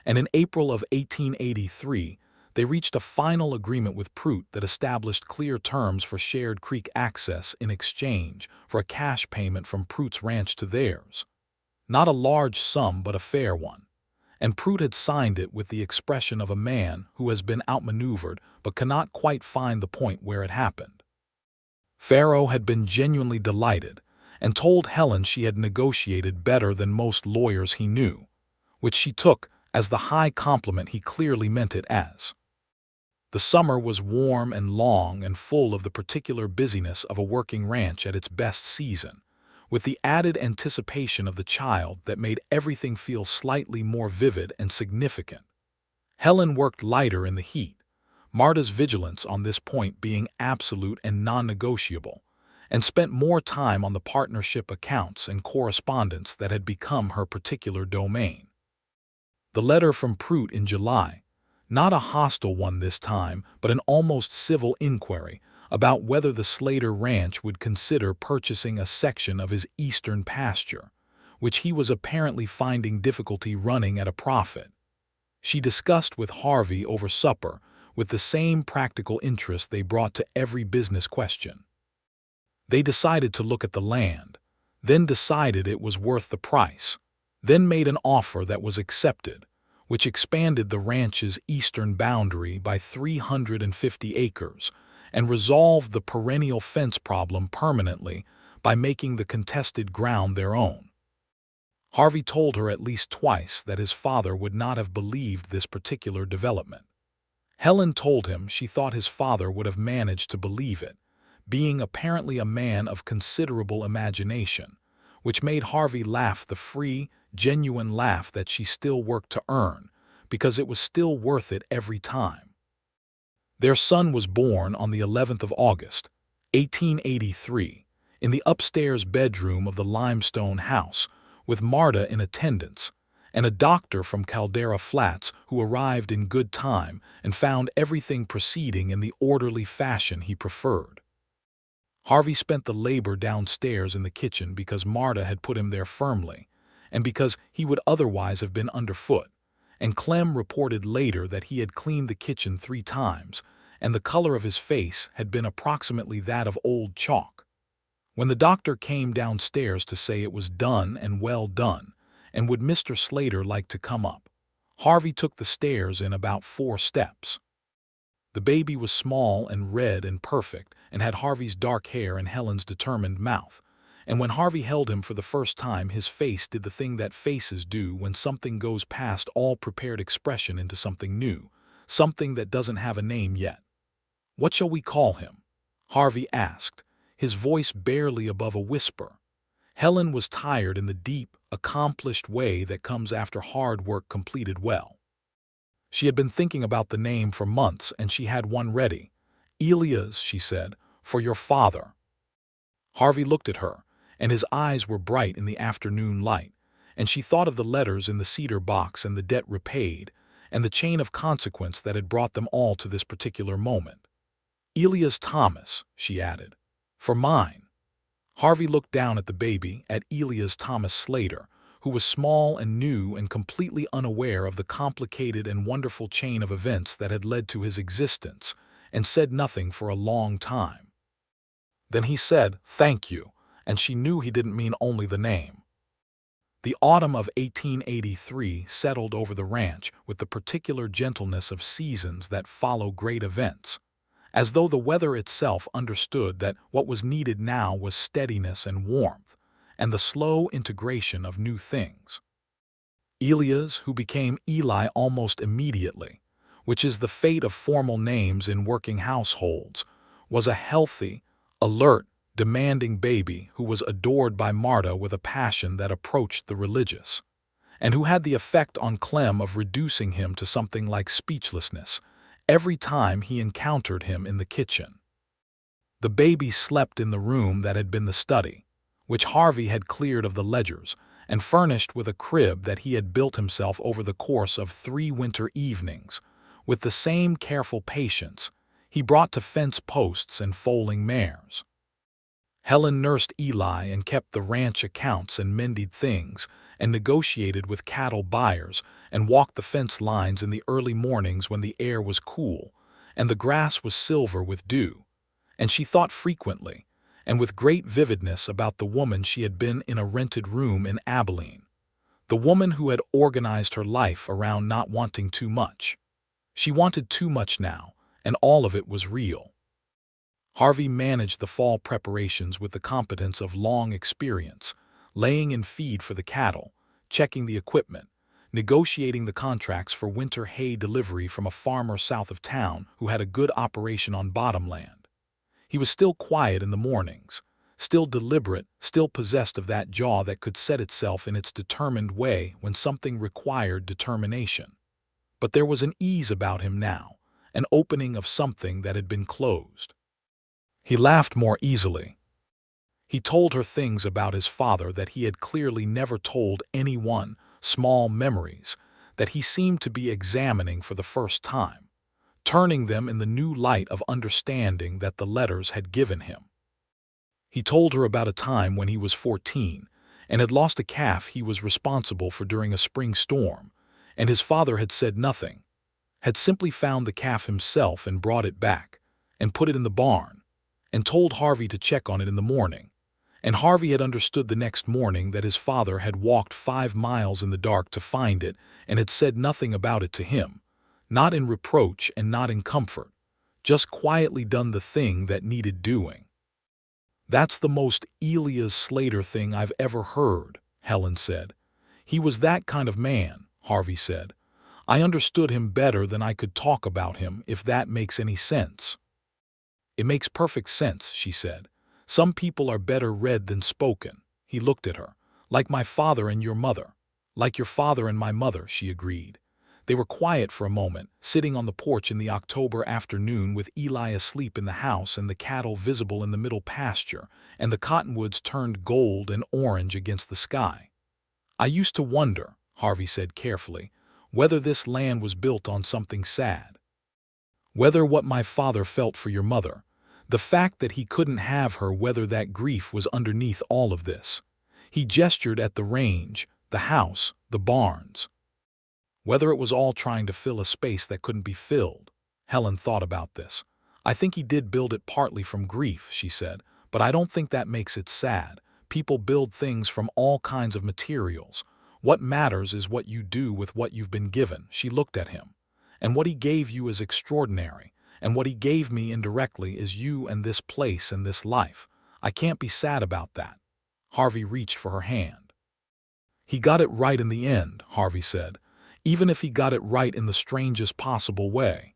and in April of 1883 they reached a final agreement with Prout that established clear terms for shared creek access in exchange for a cash payment from Prout's ranch to theirs. Not a large sum, but a fair one, and Prout had signed it with the expression of a man who has been outmaneuvered but cannot quite find the point where it happened. Farrow had been genuinely delighted and told Helen she had negotiated better than most lawyers he knew, which she took as the high compliment he clearly meant it as. The summer was warm and long and full of the particular busyness of a working ranch at its best season, with the added anticipation of the child that made everything feel slightly more vivid and significant. Helen worked lighter in the heat, Marta's vigilance on this point being absolute and non-negotiable, and spent more time on the partnership accounts and correspondence that had become her particular domain. The letter from Prout in July, not a hostile one this time, but an almost civil inquiry about whether the Slater ranch would consider purchasing a section of his eastern pasture, which he was apparently finding difficulty running at a profit. She discussed with Harvey over supper with the same practical interest they brought to every business question. They decided to look at the land, then decided it was worth the price, then made an offer that was accepted, which expanded the ranch's eastern boundary by 350 acres and resolved the perennial fence problem permanently by making the contested ground their own. Harvey told her at least twice that his father would not have believed this particular development. Helen told him she thought his father would have managed to believe it, being apparently a man of considerable imagination, which made Harvey laugh the free, genuine laugh that she still worked to earn, because it was still worth it every time. Their son was born on the 11th of August, 1883, in the upstairs bedroom of the limestone house, with Marta in attendance, and a doctor from Caldera Flats who arrived in good time and found everything proceeding in the orderly fashion he preferred. Harvey spent the labor downstairs in the kitchen because Marta had put him there firmly, and because he would otherwise have been underfoot, and Clem reported later that he had cleaned the kitchen 3 times, and the color of his face had been approximately that of old chalk. When the doctor came downstairs to say it was done and well done, and would Mr. Slater like to come up, Harvey took the stairs in about 4 steps. The baby was small and red and perfect, and had Harvey's dark hair and Helen's determined mouth. And when Harvey held him for the first time, his face did the thing that faces do when something goes past all prepared expression into something new, something that doesn't have a name yet. "What shall we call him?" Harvey asked, his voice barely above a whisper. Helen was tired in the deep, accomplished way that comes after hard work completed well. She had been thinking about the name for months, and she had one ready. "Elias," she said, "for your father." Harvey looked at her, and his eyes were bright in the afternoon light, and she thought of the letters in the cedar box and the debt repaid, and the chain of consequence that had brought them all to this particular moment. "Elias Thomas," she added, "for mine." Harvey looked down at the baby, at Elias Thomas Slater, who was small and new and completely unaware of the complicated and wonderful chain of events that had led to his existence, and said nothing for a long time. Then he said, "Thank you," and she knew he didn't mean only the name. The autumn of 1883 settled over the ranch with the particular gentleness of seasons that follow great events, as though the weather itself understood that what was needed now was steadiness and warmth, and the slow integration of new things. Elias, who became Eli almost immediately, which is the fate of formal names in working households, was a healthy, alert, demanding baby who was adored by Marta with a passion that approached the religious, and who had the effect on Clem of reducing him to something like speechlessness every time he encountered him in the kitchen. The baby slept in the room that had been the study, which Harvey had cleared of the ledgers and furnished with a crib that he had built himself over the course of 3 winter evenings, with the same careful patience he brought to fence posts and foaling mares. Helen nursed Eli and kept the ranch accounts and mended things and negotiated with cattle buyers and walked the fence lines in the early mornings when the air was cool and the grass was silver with dew, and she thought frequently and with great vividness about the woman she had been in a rented room in Abilene, the woman who had organized her life around not wanting too much. She wanted too much now, and all of it was real. Harvey managed the fall preparations with the competence of long experience, laying in feed for the cattle, checking the equipment, negotiating the contracts for winter hay delivery from a farmer south of town who had a good operation on bottomland. He was still quiet in the mornings, still deliberate, still possessed of that jaw that could set itself in its determined way when something required determination. But there was an ease about him now, an opening of something that had been closed. He laughed more easily. He told her things about his father that he had clearly never told anyone, small memories that he seemed to be examining for the first time, turning them in the new light of understanding that the letters had given him. He told her about a time when he was 14 and had lost a calf he was responsible for during a spring storm, and his father had said nothing, had simply found the calf himself and brought it back, and put it in the barn, and told Harvey to check on it in the morning, and Harvey had understood the next morning that his father had walked 5 miles in the dark to find it and had said nothing about it to him, not in reproach and not in comfort, just quietly done the thing that needed doing. "That's the most Elias Slater thing I've ever heard," Helen said. "He was that kind of man," Harvey said. "I understood him better than I could talk about him, if that makes any sense." "It makes perfect sense," she said. "Some people are better read than spoken." He looked at her. "Like my father and your mother." "Like your father and my mother," she agreed. They were quiet for a moment, sitting on the porch in the October afternoon with Eli asleep in the house and the cattle visible in the middle pasture, and the cottonwoods turned gold and orange against the sky. "I used to wonder," Harvey said carefully, "whether this land was built on something sad. Whether what my father felt for your mother, The fact that he couldn't have her, whether that grief was underneath all of this. He gestured at the range, the house, the barns. Whether it was all trying to fill a space that couldn't be filled. Helen thought about this. I think he did build it partly from grief, she said, but I don't think that makes it sad. People build things from all kinds of materials. What matters is what you do with what you've been given. She looked at him. And what he gave you is extraordinary. And what he gave me indirectly is you and this place and this life. I can't be sad about that. Harvey reached for her hand. He got it right in the end, Harvey said, even if he got it right in the strangest possible way.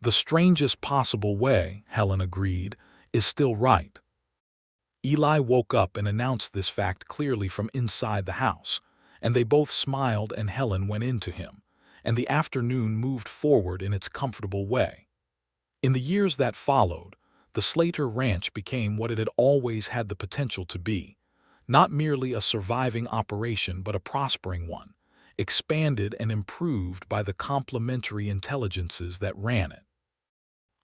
The strangest possible way, Helen agreed, is still right. Eli woke up and announced this fact clearly from inside the house, and they both smiled and Helen went in to him, and the afternoon moved forward in its comfortable way. In the years that followed, the Slater Ranch became what it had always had the potential to be, not merely a surviving operation but a prospering one, expanded and improved by the complementary intelligences that ran it.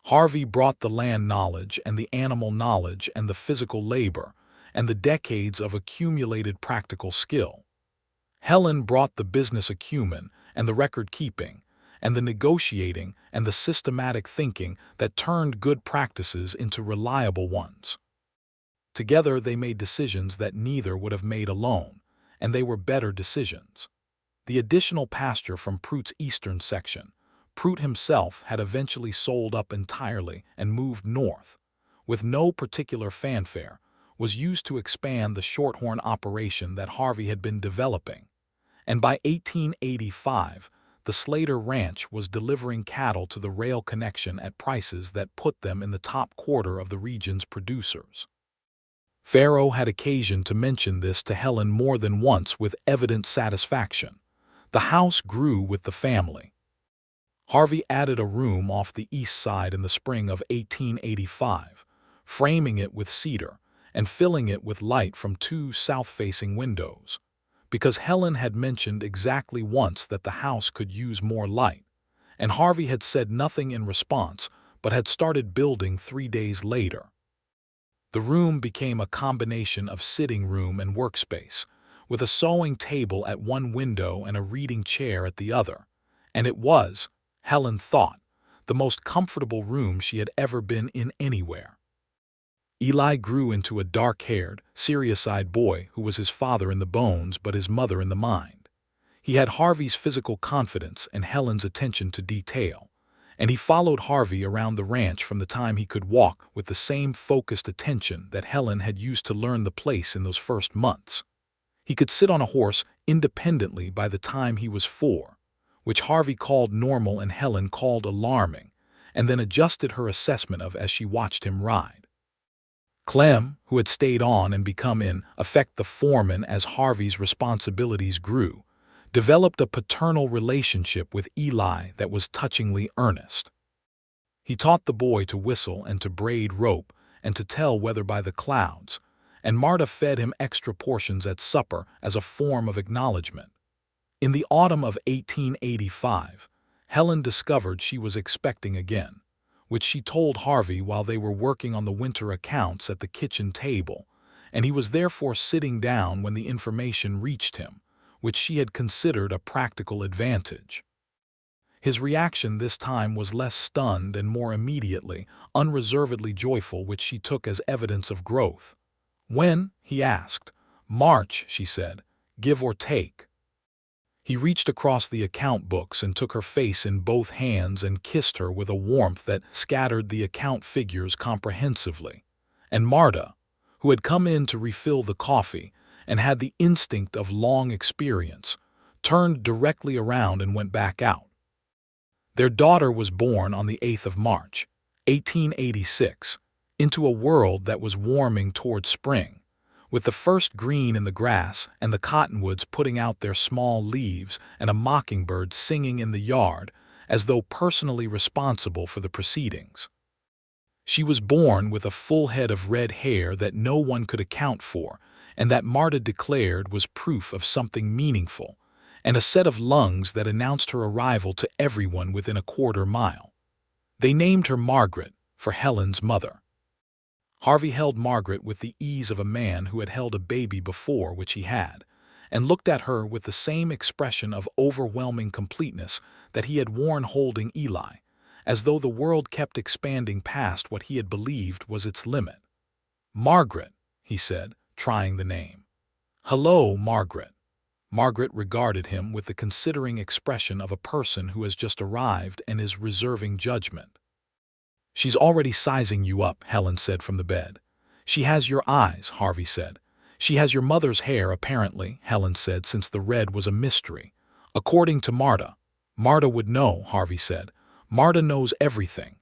Harvey brought the land knowledge and the animal knowledge and the physical labor and the decades of accumulated practical skill. Helen brought the business acumen and the record-keeping and the negotiating and the systematic thinking that turned good practices into reliable ones. Together they made decisions that neither would have made alone, and they were better decisions. The additional pasture from Pruitt's eastern section, Pruitt himself had eventually sold up entirely and moved north, with no particular fanfare, was used to expand the shorthorn operation that Harvey had been developing. And by 1885, the Slater Ranch was delivering cattle to the rail connection at prices that put them in the top quarter of the region's producers. Farrow had occasion to mention this to Helen more than once with evident satisfaction. The house grew with the family. Harvey added a room off the east side in the spring of 1885, framing it with cedar and filling it with light from 2 south-facing windows, because Helen had mentioned exactly once that the house could use more light, and Harvey had said nothing in response but had started building 3 days later. The room became a combination of sitting room and workspace, with a sewing table at one window and a reading chair at the other, and it was, Helen thought, the most comfortable room she had ever been in anywhere. Eli grew into a dark-haired, serious-eyed boy who was his father in the bones but his mother in the mind. He had Harvey's physical confidence and Helen's attention to detail, and he followed Harvey around the ranch from the time he could walk with the same focused attention that Helen had used to learn the place in those first months. He could sit on a horse independently by the time he was 4, which Harvey called normal and Helen called alarming, and then adjusted her assessment of as she watched him ride. Clem, who had stayed on and become in effect the foreman as Harvey's responsibilities grew, developed a paternal relationship with Eli that was touchingly earnest. He taught the boy to whistle and to braid rope and to tell weather by the clouds, and Marta fed him extra portions at supper as a form of acknowledgement. In the autumn of 1885, Helen discovered she was expecting again, which she told Harvey while they were working on the winter accounts at the kitchen table, and he was therefore sitting down when the information reached him, which she had considered a practical advantage. His reaction this time was less stunned and more immediately, unreservedly joyful, which she took as evidence of growth. "When?" he asked. "March," she said, "give or take." He reached across the account books and took her face in both hands and kissed her with a warmth that scattered the account figures comprehensively. And Marta, who had come in to refill the coffee and had the instinct of long experience, turned directly around and went back out. Their daughter was born on the 8th of March, 1886, into a world that was warming toward spring, with the first green in the grass and the cottonwoods putting out their small leaves and a mockingbird singing in the yard as though personally responsible for the proceedings. She was born with a full head of red hair that no one could account for and that Marta declared was proof of something meaningful, and a set of lungs that announced her arrival to everyone within a quarter mile. They named her Margaret, for Helen's mother. Harvey held Margaret with the ease of a man who had held a baby before, which he had, and looked at her with the same expression of overwhelming completeness that he had worn holding Eli, as though the world kept expanding past what he had believed was its limit. "Margaret," he said, trying the name. "Hello, Margaret." Margaret regarded him with the considering expression of a person who has just arrived and is reserving judgment. "She's already sizing you up," Helen said from the bed. "She has your eyes," Harvey said. "She has your mother's hair, apparently," Helen said, since the red was a mystery. "According to Marta." "Marta would know," Harvey said. "Marta knows everything."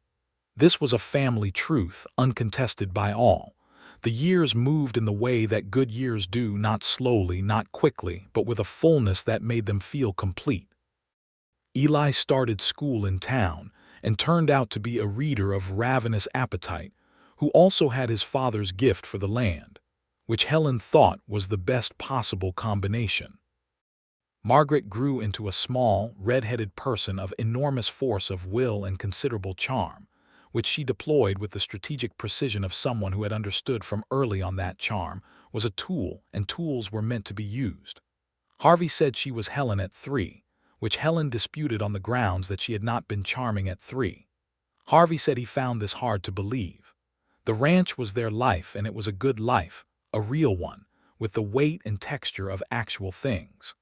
This was a family truth, uncontested by all. The years moved in the way that good years do, not slowly, not quickly, but with a fullness that made them feel complete. Eli started school in town and turned out to be a reader of ravenous appetite, who also had his father's gift for the land, which Helen thought was the best possible combination. Margaret grew into a small, red-headed person of enormous force of will and considerable charm, which she deployed with the strategic precision of someone who had understood from early on that charm was a tool, and tools were meant to be used. Harvey said she was Helen at 3, which Helen disputed on the grounds that she had not been charming at 3. Harvey said he found this hard to believe. The ranch was their life, and it was a good life, a real one, with the weight and texture of actual things.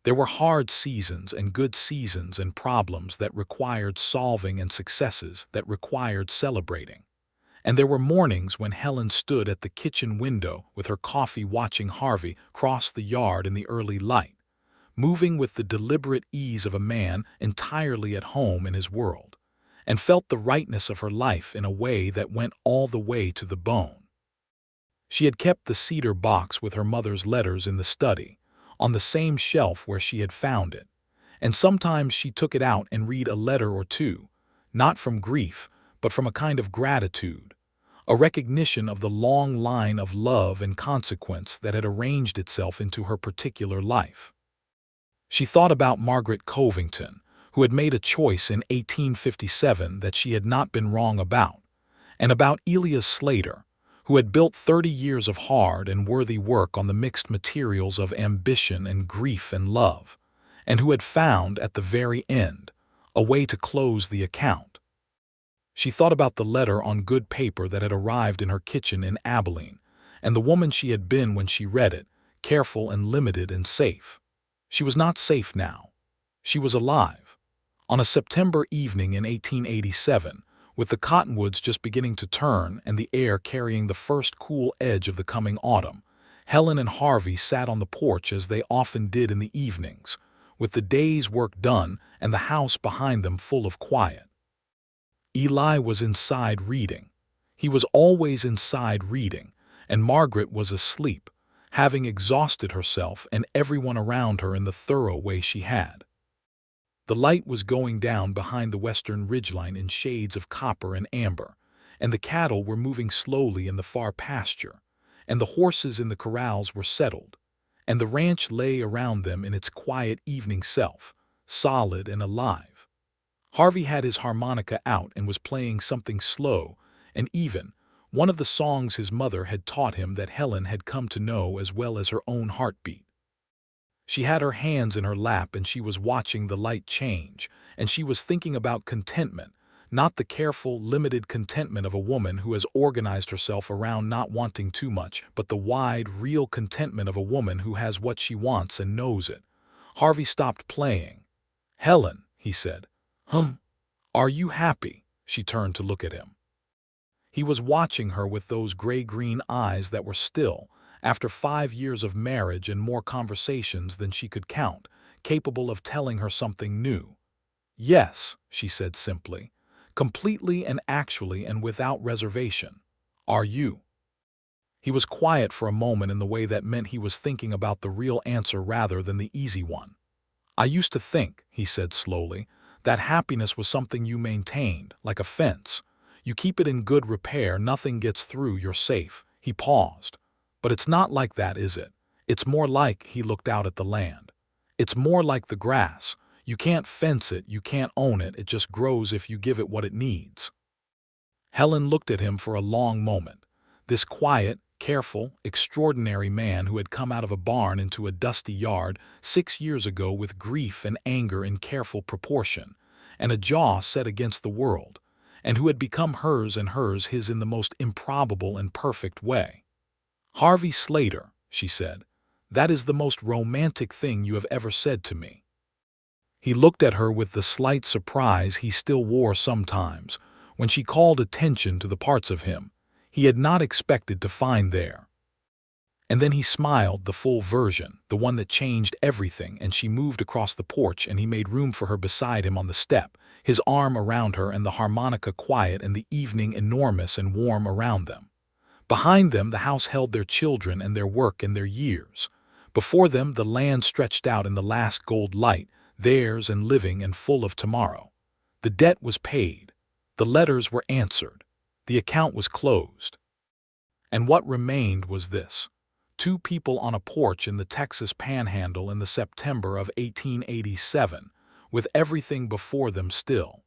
There were hard seasons and good seasons and problems that required solving and successes that required celebrating. And there were mornings when Helen stood at the kitchen window with her coffee watching Harvey cross the yard in the early light, moving with the deliberate ease of a man entirely at home in his world, and felt the rightness of her life in a way that went all the way to the bone. She had kept the cedar box with her mother's letters in the study, on the same shelf where she had found it, and sometimes she took it out and read a letter or two, not from grief, but from a kind of gratitude, a recognition of the long line of love and consequence that had arranged itself into her particular life. She thought about Margaret Covington, who had made a choice in 1857 that she had not been wrong about, and about Elias Slater, who had built 30 years of hard and worthy work on the mixed materials of ambition and grief and love, and who had found, at the very end, a way to close the account. She thought about the letter on good paper that had arrived in her kitchen in Abilene, and the woman she had been when she read it, careful and limited and safe. She was not safe now. She was alive. On a September evening in 1887, with the cottonwoods just beginning to turn and the air carrying the first cool edge of the coming autumn, Helen and Harvey sat on the porch as they often did in the evenings, with the day's work done and the house behind them full of quiet. Eli was inside reading. He was always inside reading, and Margaret was asleep, having exhausted herself and everyone around her in the thorough way she had. The light was going down behind the western ridgeline in shades of copper and amber, and the cattle were moving slowly in the far pasture, and the horses in the corrals were settled, and the ranch lay around them in its quiet evening self, solid and alive. Harvey had his harmonica out and was playing something slow and even, one of the songs his mother had taught him that Helen had come to know as well as her own heartbeat. She had her hands in her lap and she was watching the light change, and she was thinking about contentment, not the careful, limited contentment of a woman who has organized herself around not wanting too much, but the wide, real contentment of a woman who has what she wants and knows it. Harvey stopped playing. "Helen," he said. Are you happy?" She turned to look at him. He was watching her with those gray-green eyes that were still, after 5 years of marriage and more conversations than she could count, capable of telling her something new. "Yes," she said simply, "completely and actually and without reservation. Are you?" He was quiet for a moment in the way that meant he was thinking about the real answer rather than the easy one. "I used to think," he said slowly, "that happiness was something you maintained, like a fence. You keep it in good repair, nothing gets through, you're safe." He paused. "But it's not like that, is it? It's more like," he looked out at the land. "It's more like the grass. You can't fence it, you can't own it, it just grows if you give it what it needs." Helen looked at him for a long moment, This quiet, careful, extraordinary man who had come out of a barn into a dusty yard 6 years ago with grief and anger in careful proportion, and a jaw set against the world, and who had become hers and hers his in the most improbable and perfect way. "Harvey Slater," she said, "that is the most romantic thing you have ever said to me." He looked at her with the slight surprise he still wore sometimes when she called attention to the parts of him he had not expected to find there. And then he smiled, the full version, the one that changed everything, and she moved across the porch and he made room for her beside him on the step, his arm around her and the harmonica quiet and the evening enormous and warm around them. Behind them the house held their children and their work and their years. Before them the land stretched out in the last gold light, theirs and living and full of tomorrow. The debt was paid. The letters were answered. The account was closed. And what remained was this: two people on a porch in the Texas Panhandle in the September of 1887, with everything before them still.